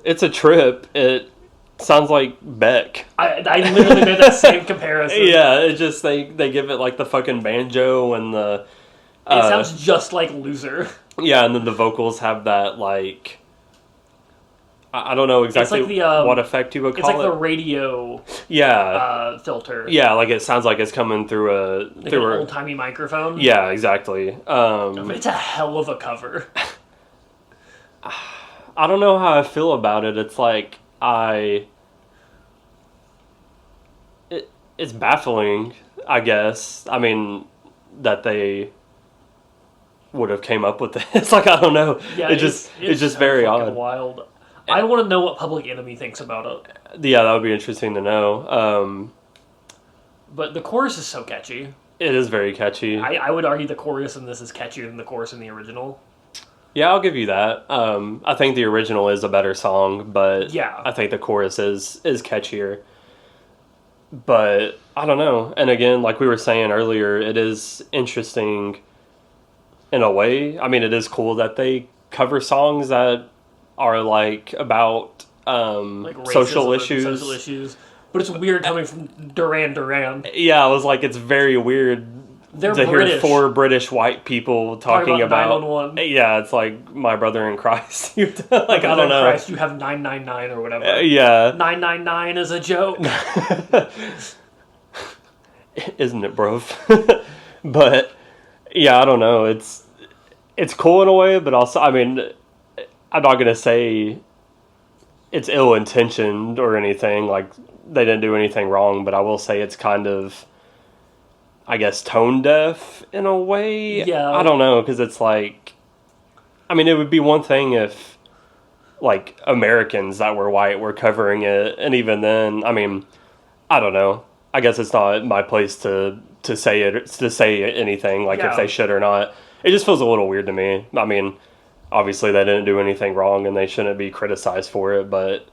it's a trip. It sounds like Beck. I literally made that same comparison. Yeah, it just they give it like the fucking banjo and the. It sounds just like Loser. Yeah, and then the vocals have that like. I don't know exactly like what effect you would call it. It's like the radio filter. Yeah, like it sounds like it's coming through an old-timey microphone. Yeah, exactly. It's a hell of a cover. I don't know how I feel about it. It's like it's baffling, I guess. I mean, that they would have came up with this. It's like, I don't know. Yeah, it's just so very odd. Wild. I want to know what Public Enemy thinks about it. Yeah, that would be interesting to know. But the chorus is so catchy. It is very catchy. I would argue the chorus in this is catchier than the chorus in the original. Yeah, I'll give you that. I think the original is a better song, but yeah. I think the chorus is catchier. But I don't know. And again, like we were saying earlier, it is interesting in a way. I mean, it is cool that they cover songs that are like about like social issues. But it's weird coming from Duran Duran. Yeah, I was like, it's very weird to hear four British white people talking about 911. Yeah, it's like my brother in Christ. Like, I don't know. Christ, you have 999 or whatever. Yeah. 999 is a joke. Isn't it, bro? But yeah, I don't know. It's cool in a way, but also, I mean, I'm not gonna say it's ill-intentioned or anything. Like, they didn't do anything wrong, but I will say it's kind of, I guess, tone deaf in a way. Yeah. I don't know, because it's like, I mean, it would be one thing if, like, Americans that were white were covering it, and even then, I mean, I don't know. I guess it's not my place to say anything, like, if they should or not. It just feels a little weird to me. I mean, obviously they didn't do anything wrong, and they shouldn't be criticized for it, but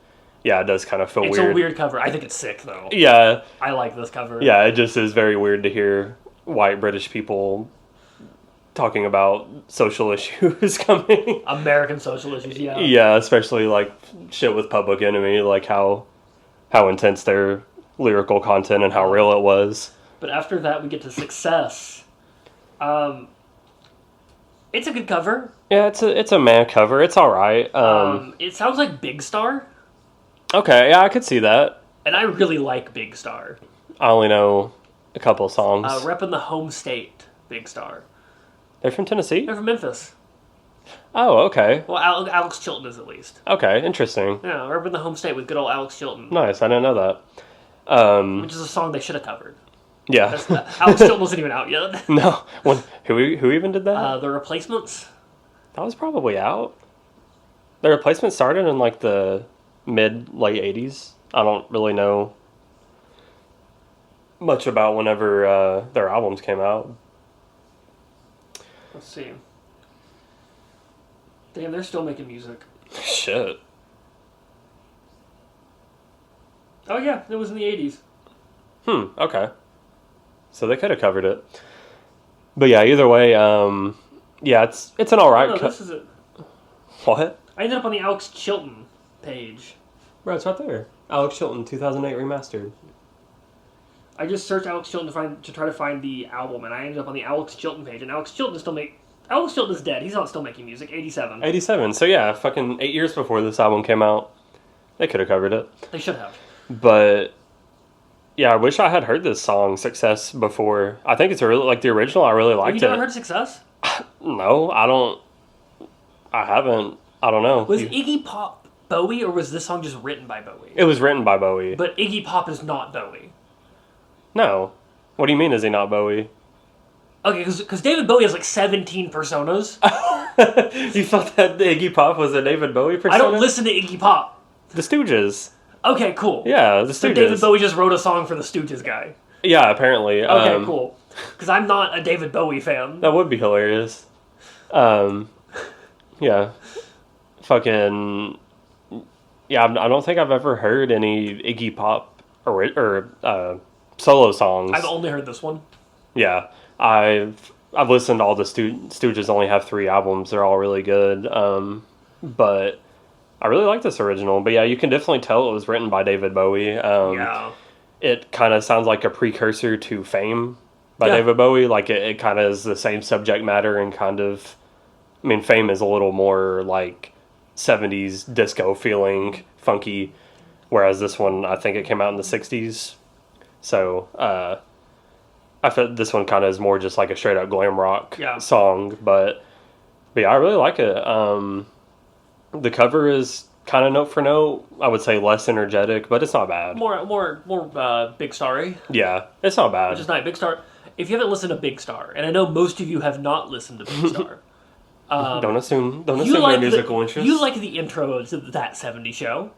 yeah, it does kind of feel weird. It's a weird cover. I think it's sick, though. Yeah. I like this cover. Yeah, it just is very weird to hear white British people talking about social issues coming. American social issues, yeah. Yeah, especially, like, shit with Public Enemy, like how intense their lyrical content and how real it was. But after that, we get to Success. It's a good cover. Yeah, it's a man cover. It's all right. It sounds like Big Star. Okay, yeah, I could see that. And I really like Big Star. I only know a couple of songs. Reppin' the home state, Big Star. They're from Tennessee? They're from Memphis. Oh, okay. Well, Alex Chilton is, at least. Okay, interesting. Yeah, reppin' the home state with good old Alex Chilton. Nice, I didn't know that. Which is a song they should have covered. Yeah. Alex Chilton wasn't even out yet. No. Who even did that? The Replacements. That was probably out. The Replacements started in, like, the late 80s. I don't really know much about whenever their albums came out. Let's see. Damn, they're still making music. Shit. Oh yeah, it was in the 80s. Okay. So they could have covered it. But yeah, either way, yeah, it's an alright No, this is it. What? I ended up on the Alex Chilton page. Bro, it's right there. Alex Chilton, 2008 remastered. I just searched Alex Chilton to try to find the album, and I ended up on the Alex Chilton page. And Alex Chilton is dead. He's not still making music. 87. 87. So yeah, fucking 8 years before this album came out, they could have covered it. They should have. But yeah, I wish I had heard this song "Success" before. I think it's really like the original. I really liked it. You never heard "Success"? No, I don't. I haven't. I don't know. Was Iggy Pop Bowie, or was this song just written by Bowie? It was written by Bowie. But Iggy Pop is not Bowie. No. What do you mean, is he not Bowie? Okay, because David Bowie has like 17 personas. You thought that Iggy Pop was a David Bowie persona? I don't listen to Iggy Pop. The Stooges. Okay, cool. Yeah, the Stooges. So David Bowie just wrote a song for the Stooges guy. Yeah, apparently. Okay, cool. Because I'm not a David Bowie fan. That would be hilarious. Yeah. Fucking... Yeah, I don't think I've ever heard any Iggy Pop or solo songs. I've only heard this one. Yeah. I've listened to all the Stooges only have 3 albums. They're all really good. But I really like this original. But yeah, you can definitely tell it was written by David Bowie. Yeah. It kind of sounds like a precursor to Fame by David Bowie. Like, it kind of is the same subject matter and kind of... I mean, Fame is a little more, like, 70s disco feeling, funky, whereas this one, I think it came out in the 60s. So, I felt this one kind of is more just like a straight-up glam rock song. But yeah, I really like it. The cover is kind of note for note. I would say less energetic, but it's not bad. More Big Starry. Yeah, it's not bad. Which is not Big Star. If you haven't listened to Big Star, and I know most of you have not listened to Big Star. Don't assume their musical interest. You like the intro to That 70s Show.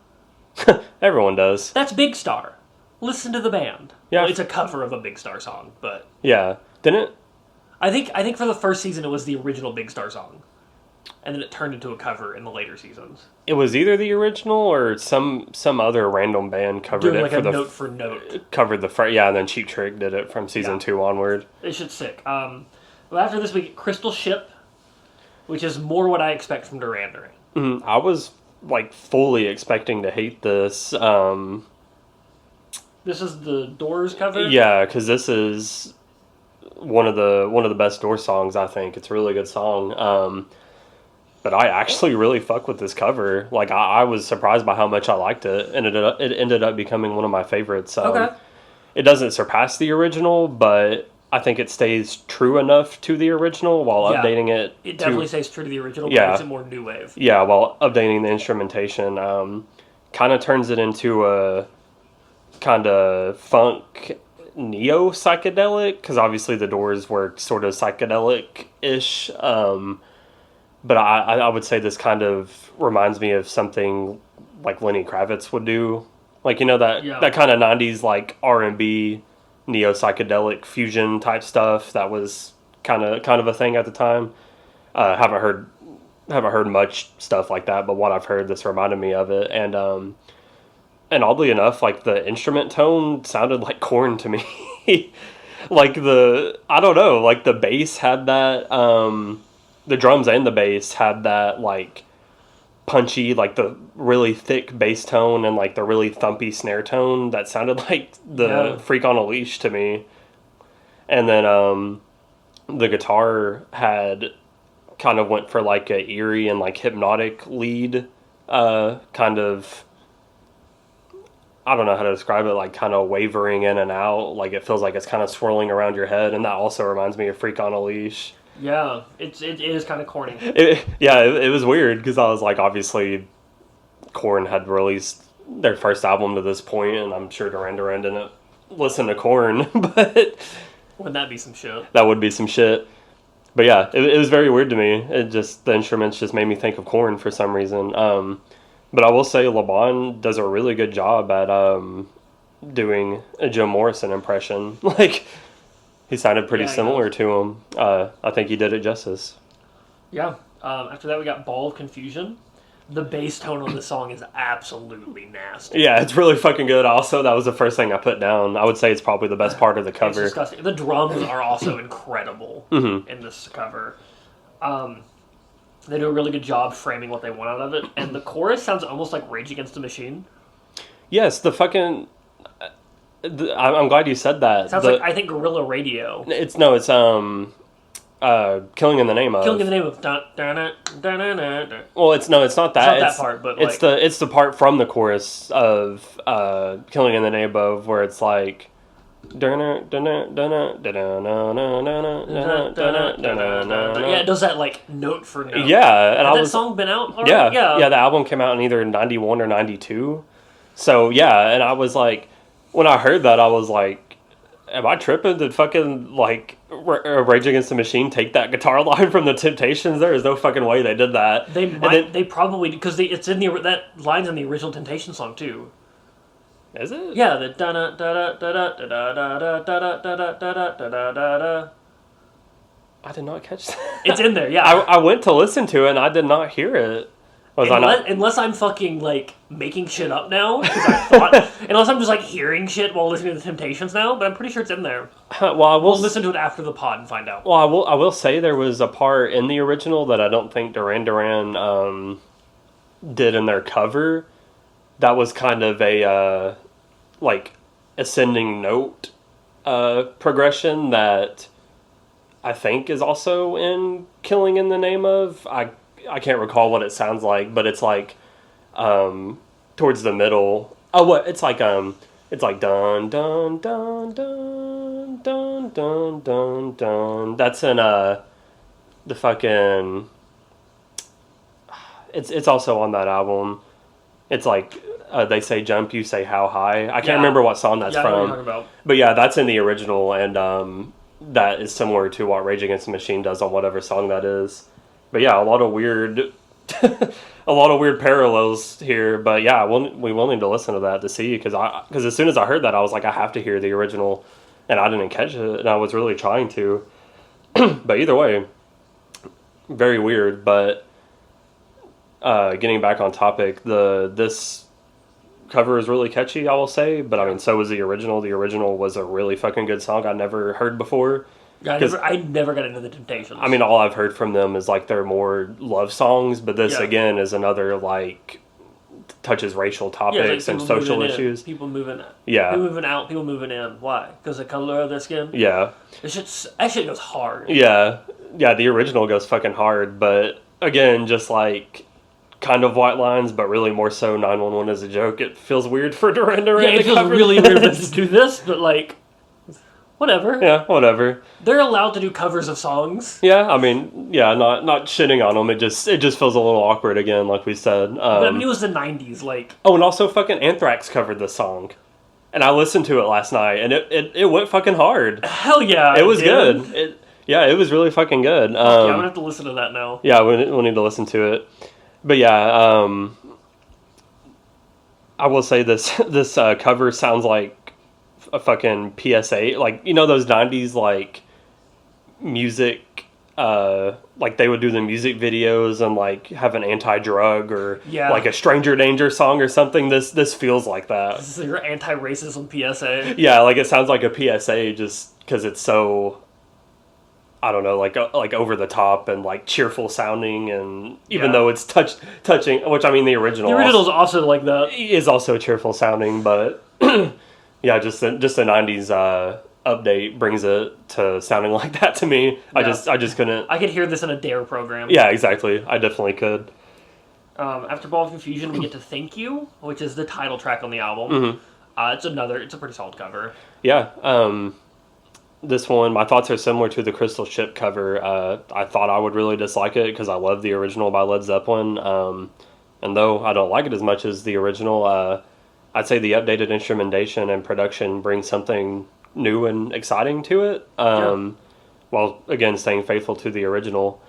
Everyone does. That's Big Star. Listen to the band. Yeah. Well, it's a cover of a Big Star song, but... Yeah. Didn't it? I think for the first season it was the original Big Star song. And then it turned into a cover in the later seasons. It was either the original or some other random band covered doing it like for a the note for note. Covered the front, and then Cheap Trick did it from season 2 onward. It's shit's sick. Well, after this we get Crystal Ship, which is more what I expect from Duran Duran. I was like fully expecting to hate this. This is the Doors cover. Yeah, because this is one of the best Doors songs. I think it's a really good song. But I actually really fuck with this cover. Like, I was surprised by how much I liked it, and it ended up becoming one of my favorites. Okay. It doesn't surpass the original, but I think it stays true enough to the original while updating it. It definitely stays true to the original, but makes it more new wave. Yeah, while updating the instrumentation. Kind of turns it into a kind of funk neo-psychedelic, because obviously the Doors were sort of psychedelic-ish. But I would say this kind of reminds me of something like Lenny Kravitz would do. Like, that kind of 90s like R&B neo-psychedelic fusion type stuff that was kind of a thing at the time. Haven't heard much stuff like that, but what I've heard, this reminded me of it. And oddly enough, like, the instrument tone sounded like Korn to me. Like, I don't know, like the bass had that, the drums and the bass had that, like, punchy, like the really thick bass tone and like the really thumpy snare tone that sounded like the Freak on a Leash to me. And then the guitar had kind of went for like a eerie and like hypnotic lead, kind of, I don't know how to describe it, like kind of wavering in and out, like it feels like it's kind of swirling around your head, and that also reminds me of Freak on a Leash. Yeah, it is kind of corny. It was weird, because I was like, obviously, Korn had released their first album to this point, and I'm sure Duran Duran didn't listen to Korn, but... Wouldn't that be some shit? That would be some shit. But yeah, it was very weird to me. The instruments just made me think of Korn for some reason. But I will say LeBon does a really good job at doing a Jim Morrison impression. Like... He sounded pretty similar to him. I think he did it justice. Yeah. After that, we got Ball of Confusion. The bass tone on this song is absolutely nasty. Yeah, it's really fucking good. Also, that was the first thing I put down. I would say it's probably the best part of the cover. It's disgusting. The drums are also incredible in this cover. They do a really good job framing what they want out of it. And the chorus sounds almost like Rage Against the Machine. Yes, the fucking... I'm glad you said that. It sounds like, I think, Guerrilla Radio. It's Killing in the Name of. Killing in the Name of. Well, it's not that. It's not that part, but it's the part from the chorus of Killing in the Name of, where it's like. Yeah, it does that like note for note. Yeah, and Has that song been out already? Yeah. The album came out in either 91 or 92. So yeah, and I was like. When I heard that, I was like, Am I tripping? Did fucking, like, Rage Against the Machine take that guitar line from the Temptations? There is no fucking way they did that. They probably, because it's in that line's in the original Temptation song, too. Is it? Yeah, the da da da da da da da da da da da da da da da. I did not catch that. It's in there, yeah. I went to listen to it and I did not hear it. Unless I'm fucking, like, making shit up now, because I thought... unless I'm just, like, hearing shit while listening to the Temptations now, but I'm pretty sure it's in there. We'll listen to it after the pod and find out. Well, I will say there was a part in the original that I don't think Duran Duran did in their cover. That was kind of a, like, ascending note progression that I think is also in Killing in the Name of. I can't recall what it sounds like, but it's like towards the middle. Oh, what? It's like dun dun dun dun dun dun dun dun. That's in the fucking. It's also on that album. It's like they say jump, you say how high. I can't remember what song that's from. I know what you're talking about. But yeah, that's in the original, and that is similar to what Rage Against the Machine does on whatever song that is. But yeah, a lot of weird parallels here. But yeah, we will need to listen to that to see, because as soon as I heard that, I was like, I have to hear the original, and I didn't catch it, and I was really trying to. But either way, very weird. But getting back on topic, this cover is really catchy, I will say. But I mean, so was the original. The original was a really fucking good song I'd never heard before. I never got into the Temptations. I mean, all I've heard from them is like their more love songs, but this again is another, like, touches racial topics and social issues. People moving out. Yeah. People moving out, people moving in. Why? Because of the color of their skin? Yeah. That shit goes hard. Yeah. Yeah, the original goes fucking hard, but again, just like kind of white lines, but really more so 911 is a joke. It feels weird for Duran Duran to cover. Yeah, it feels really weird to do this, but like, whatever. Yeah, whatever. They're allowed to do covers of songs. Yeah, I mean, yeah, not shitting on them. It just feels a little awkward again, like we said. But I mean, it was the 90s, like... Oh, and also fucking Anthrax covered this song. And I listened to it last night, and it went fucking hard. Hell yeah, it was good. It was really fucking good. Yeah, I'm gonna have to listen to that now. Yeah, we'll need to listen to it. But yeah, I will say this cover sounds like a fucking PSA, like, you know, those 90s like music, like they would do the music videos and like have an anti-drug or like a Stranger Danger song or something. This feels like that. This is your anti-racism PSA. Yeah, like it sounds like a PSA just because it's so, I don't know, like over the top and like cheerful sounding, and even though it's touching, which I mean the original is also like that. Is also cheerful sounding, but yeah, just the 90s update brings it to sounding like that to me. Yeah. I just couldn't. I could hear this in a Dare program. Yeah, exactly. I definitely could. After Ball of Confusion, we get to Thank You, which is the title track on the album. Mm-hmm. It's a pretty solid cover. Yeah. This one, my thoughts are similar to the Crystal Ship cover. I thought I would really dislike it because I love the original by Led Zeppelin. And though I don't like it as much as the original, I'd say the updated instrumentation and production brings something new and exciting to it. While, again, staying faithful to the original.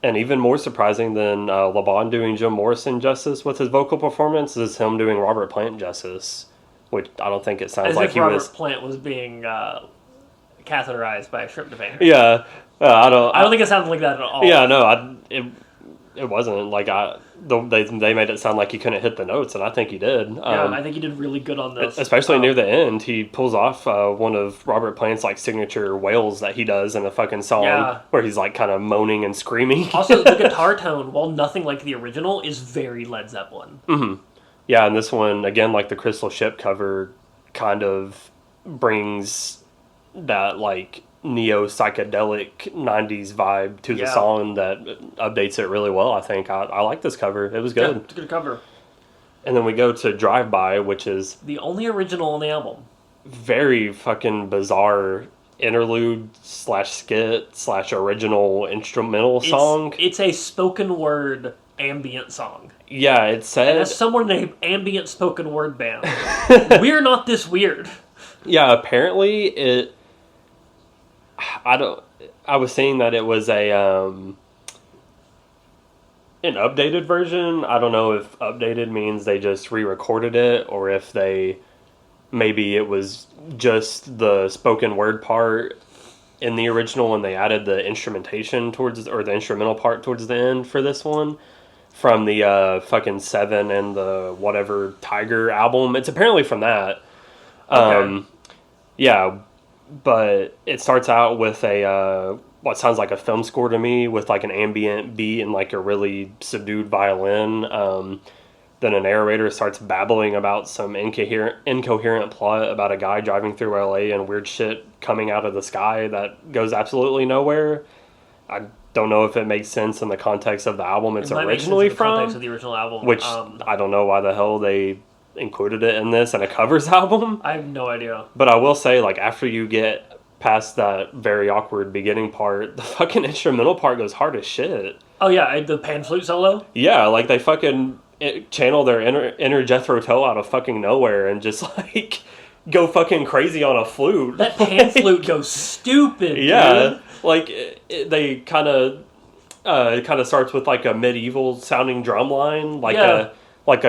And even more surprising than LeBon doing Jim Morrison justice with his vocal performance is him doing Robert Plant justice. Which I don't think it sounds as like if he Robert was... Plant was being... catheterized by a tryptophan. Yeah, I don't think it sounded like that at all. Yeah, no, it wasn't like they made it sound like he couldn't hit the notes, and I think he did. Yeah, I think he did really good on this, especially near the end. He pulls off one of Robert Plant's like signature wails that he does in a fucking song, where he's like kind of moaning and screaming. Also, the guitar tone, while nothing like the original, is very Led Zeppelin. Mm-hmm. Yeah, and this one again, like the Crystal Ship cover, kind of brings that like neo psychedelic 90s vibe to the song that updates it really well. I think I like this cover. It was good. It's a good cover. And then we go to Drive By, which is the only original on the album. Very fucking bizarre interlude / skit / original instrumental song. It's a spoken word ambient song. Yeah, it said... And as someone named Ambient Spoken Word Band, we're not this weird. Yeah, apparently it. I was seeing that it was an updated version. I don't know if updated means they just re-recorded it or if maybe it was just the spoken word part in the original and they added the instrumentation or the instrumental part towards the end for this one from the fucking Seven and the whatever Tiger album. It's apparently from that. Okay. Yeah, but it starts out with what sounds like a film score to me, with like an ambient beat and like a really subdued violin. Then a narrator starts babbling about some incoherent plot about a guy driving through LA and weird shit coming out of the sky that goes absolutely nowhere. I don't know if it makes sense in the context of the album it's originally in the from. context of the original album, which I don't know why the hell they included it in this in a covers album. I have no idea. But I will say, like, after you get past that very awkward beginning part, the fucking instrumental part goes hard as shit. Oh yeah, the pan flute solo. Yeah, like they fucking channel their inner Jethro Tull out of fucking nowhere and just like go fucking crazy on a flute. That pan flute goes stupid. Yeah, dude. like they kind of it kind of starts with like a medieval sounding drum line, like a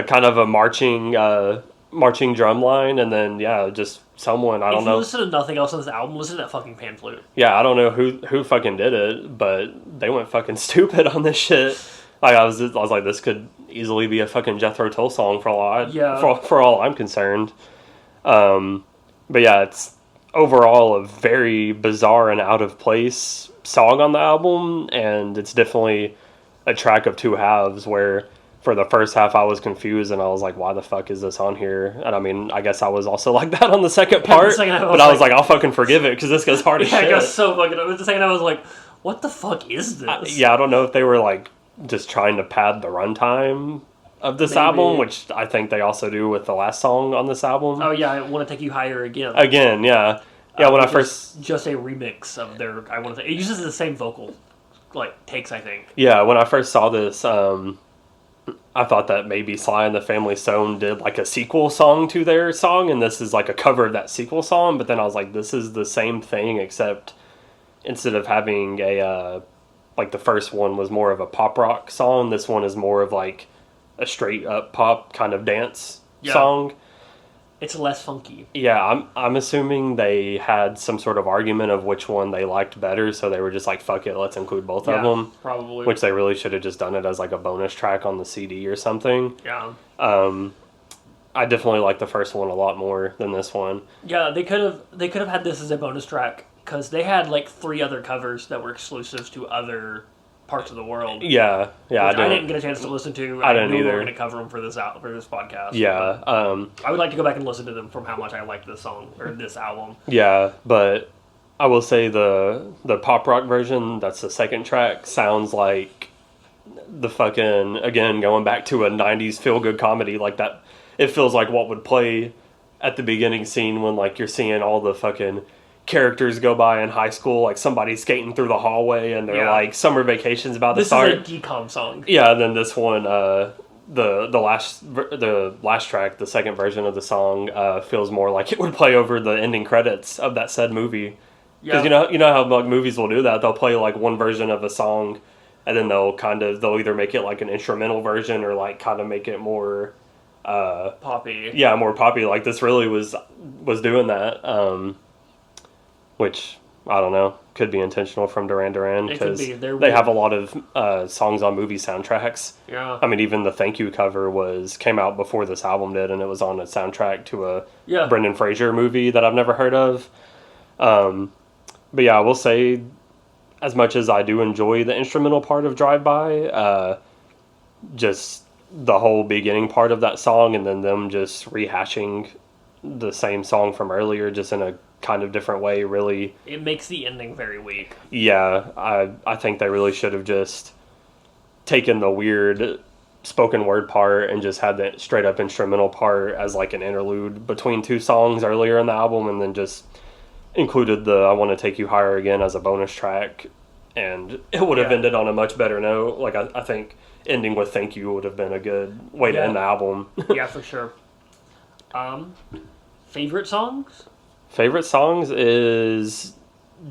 kind of a marching drum line, and then just someone I don't know. If you listen to nothing else on this album, listen to that fucking pan flute. Yeah, I don't know who fucking did it, but they went fucking stupid on this shit. Like I was like, this could easily be a fucking Jethro Tull song for all I'm concerned. But yeah, it's overall a very bizarre and out of place song on the album, and it's definitely a track of two halves where for the first half I was confused and I was like, why the fuck is this on here? And I mean, I guess I was also like that on the second part, but I was like, I'll fucking forgive it because this goes hard as shit. Yeah, I got so fucking. The second I was like, what the fuck is this? I don't know if they were like just trying to pad the runtime of this album, which I think they also do with the last song on this album. Oh yeah, I Want to Take You Higher Again. Again, yeah. Yeah, when I first... Just a remix of their I Want to... It uses the same vocal, like, takes, I think. Yeah, when I first saw this, I thought that maybe Sly and the Family Stone did, like, a sequel song to their song, and this is, like, a cover of that sequel song, but then I was like, this is the same thing, except instead of having a, like, the first one was more of a pop rock song, this one is more of, like, a straight-up pop kind of dance song. It's less funky. Yeah, I'm assuming they had some sort of argument of which one they liked better, so they were just like, fuck it, let's include both of them. Probably. Which they really should have just done it as like a bonus track on the CD or something. Yeah. I definitely like the first one a lot more than this one. Yeah, they could have had this as a bonus track because they had like 3 other covers that were exclusives to other parts of the world. Yeah. I didn't get a chance to listen to. I didn't knew either. We were going to cover them for this podcast. Yeah. I would like to go back and listen to them from how much I like this song or this album. Yeah, but I will say the pop rock version, that's the second track, sounds like the fucking, again, going back to a 90s feel-good comedy like that. It feels like what would play at the beginning scene when like you're seeing all the fucking characters go by in high school, like somebody skating through the hallway and they're like summer vacation's about to start. This is a decom song. Yeah, and then this one, the last track, the second version of the song, feels more like it would play over the ending credits of that said movie. Because you know how like movies will do that. They'll play like one version of a song, and then they'll either make it like an instrumental version or like kind of make it more poppy. Yeah, more poppy. Like this really was doing that. Which, I don't know, could be intentional from Duran Duran, because they have a lot of songs on movie soundtracks. Yeah. I mean, even the Thank You cover came out before this album did, and it was on a soundtrack to a Brendan Fraser movie that I've never heard of. But yeah, I will say, as much as I do enjoy the instrumental part of Drive By, just the whole beginning part of that song, and then them just rehashing the same song from earlier, just in a kind of different way, really. It makes the ending very weak. Yeah, I think they really should have just taken the weird spoken word part and just had the straight up instrumental part as like an interlude between 2 songs earlier in the album, and then just included the I Want to Take You Higher Again as a bonus track, and it would have ended on a much better note. Like I think ending with Thank You would have been a good way to end the album. Yeah, for sure. Favorite songs? Favorite songs is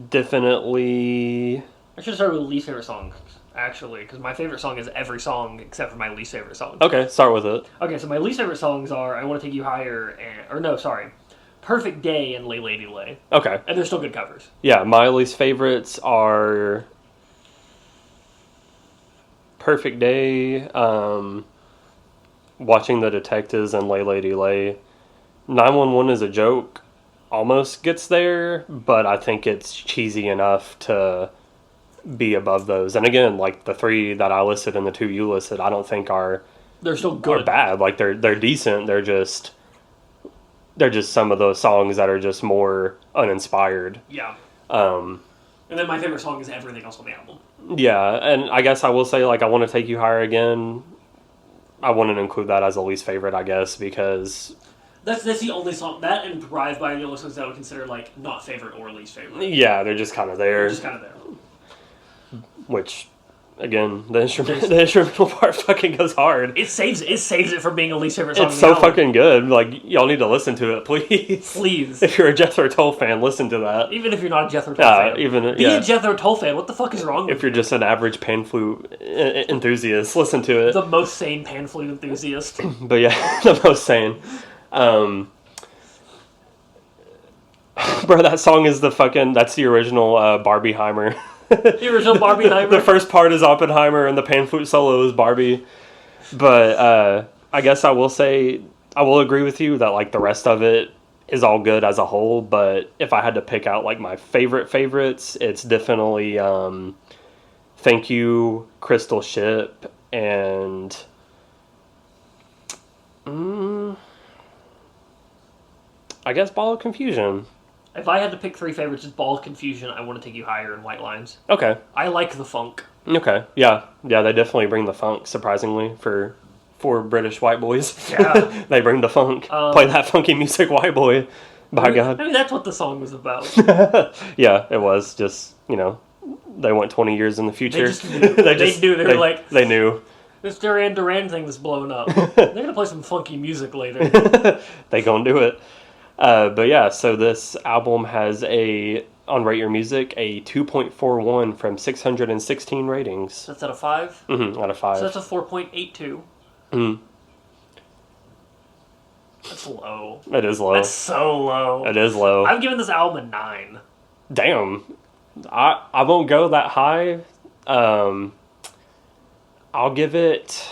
definitely... I should start with least favorite songs, actually, because my favorite song is every song except for my least favorite song. Okay, start with it. Okay, so my least favorite songs are I Want to Take You Higher, Perfect Day and Lay Lady Lay. Okay. And they're still good covers. Yeah, my least favorites are Perfect Day, Watching the Detectives, and Lay Lady Lay. 911 is a joke. Almost gets there, but I think it's cheesy enough to be above those. And again, like the three that I listed and the two you listed, I don't think they're still good. Are bad. Like they're decent. They're just some of those songs that are just more uninspired. Yeah. And then my favorite song is everything else on the album. Yeah, and I guess I will say, like, I Want to Take You Higher Again. I wouldn't include that as a least favorite, I guess, because... That's the only song... That and Thrive by the only songs that I would consider, like, not favorite or least favorite. Yeah, they're just kind of there. Which, again, the instrumental part fucking goes hard. It saves it from being a least favorite song. It's so fucking good. Like, y'all need to listen to it, please. Please. If you're a Jethro Tull fan, listen to that. Even if you're not a Jethro Tull fan. Be a Jethro Tull fan. What the fuck is wrong with you? If you're just an average pan flute enthusiast, listen to it. The most sane pan flute enthusiast. But yeah, the most sane. Bro, that song is that's the original Barbieheimer. The original Barbieheimer? The first part is Oppenheimer and the pan flute solo is Barbie. But I guess I will say, I will agree with you that like the rest of it is all good as a whole, but if I had to pick out like my favorites, it's definitely Thank You, Crystal Ship, and... I guess Ball of Confusion. If I had to pick three favorites, it's Ball of Confusion, I Want to Take You Higher, and White Lines. Okay. I like the funk. Okay. Yeah. Yeah, they definitely bring the funk, surprisingly, for British white boys. Yeah. They bring the funk. Play that funky music, white boy. By God. I mean, that's what the song was about. Yeah, it was. Just, they went 20 years in the future. They just knew. They knew. This Duran Duran thing was blowing up. They're going to play some funky music later. They gonna do it. But yeah, so this album has on Rate Your Music, a 2.41 from 616 ratings. That's out of 5? Mm-hmm, out of 5. So that's a 4.82. Mm-hmm. That's low. It is low. That's so low. It is low. I've given this album a 9. Damn. I won't go that high. I'll give it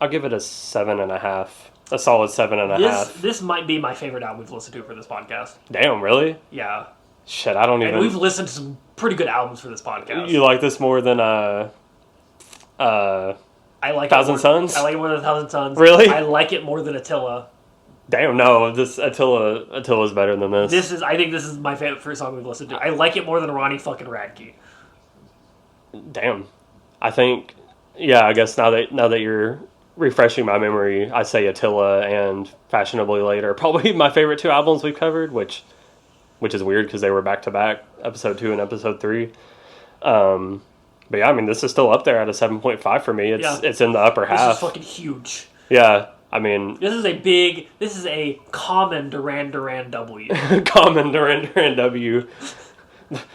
a 7.5. A solid 7.5. This might be my favorite album we've listened to for this podcast. Damn, really? Yeah. Shit, I don't even... And we've listened to some pretty good albums for this podcast. You like this more than I like Thousand Suns? I like it more than Thousand Suns. Really? I like it more than Attila. Damn, no, this Attila's better than this. I think this is my favorite first song we've listened to. I like it more than Ronnie fucking Radke. Damn. I think, yeah, I guess now that you're refreshing my memory, I say Attila and Fashionably Late are probably my favorite two albums we've covered, which is weird because they were back-to-back, episode 2 and episode 3. But yeah, I mean, this is still up there at a 7.5 for me. It's in the upper half. This is fucking huge. Yeah, I mean... This is a common Duran Duran W. Common Duran Duran W.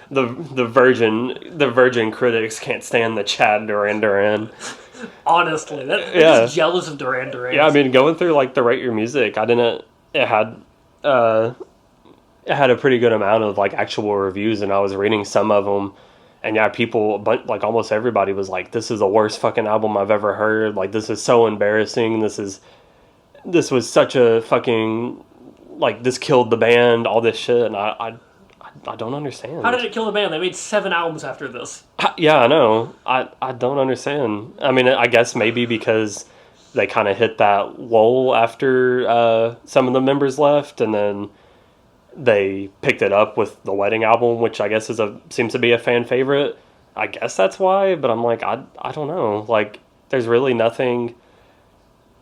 The virgin critics can't stand the Chad Duran Duran. Honestly, I'm jealous of Duran Duran. Yeah, I mean, going through like the Rate Your Music, it had a pretty good amount of like actual reviews, and I was reading some of them, and yeah, people, but like almost everybody was like, "This is the worst fucking album I've ever heard. Like, this is so embarrassing. This was such a fucking, like, this killed the band. All this shit," and I don't understand. How did it kill the band? They made 7 albums after this. Yeah, I know. I don't understand. I mean, I guess maybe because they kind of hit that lull after some of the members left, and then they picked it up with the Wedding album, which I guess seems to be a fan favorite. I guess that's why, but I'm like, I don't know. Like, there's really nothing...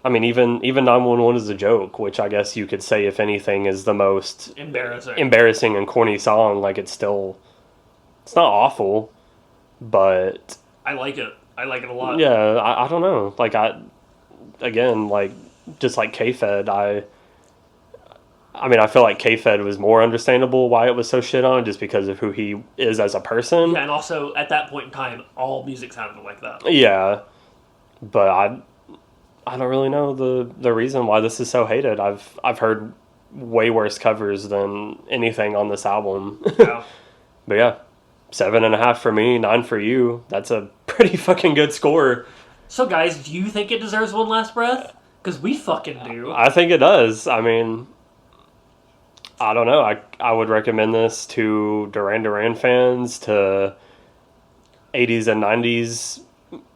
I mean, even 911 is a joke, which I guess you could say, if anything, is the most embarrassing and corny song. Like, it's not awful, but I like it. I like it a lot. Yeah, I don't know. Like, again, like, just like K-Fed, I mean, I feel like K-Fed was more understandable why it was so shit on, just because of who he is as a person. Yeah, and also at that point in time, all music sounded like that. Yeah, but I don't really know the reason why this is so hated. I've heard way worse covers than anything on this album. Yeah. But yeah, 7.5 for me, 9 for you. That's a pretty fucking good score. So guys, do you think it deserves one last breath? Because we fucking do. I think it does. I mean, I don't know. I would recommend this to Duran Duran fans, to 80s and 90s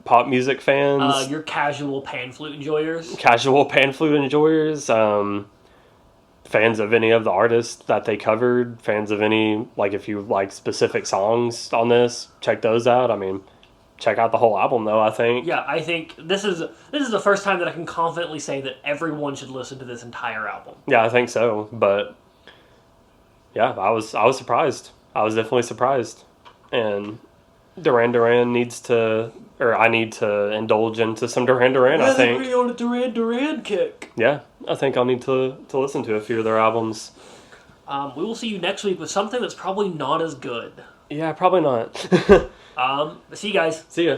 pop music fans. Your casual pan flute enjoyers. Casual pan flute enjoyers. Fans of any of the artists that they covered. Fans of any, like, if you like specific songs on this, check those out. I mean, check out the whole album, though, I think. Yeah, I think this is the first time that I can confidently say that everyone should listen to this entire album. Yeah, I think so. But yeah, I was surprised. I was definitely surprised. And Duran Duran I need to indulge into some Duran Duran, I think. We're on a Duran Duran kick. Yeah, I think I'll need to listen to a few of their albums. We will see you next week with something that's probably not as good. Yeah, probably not. See you guys. See ya.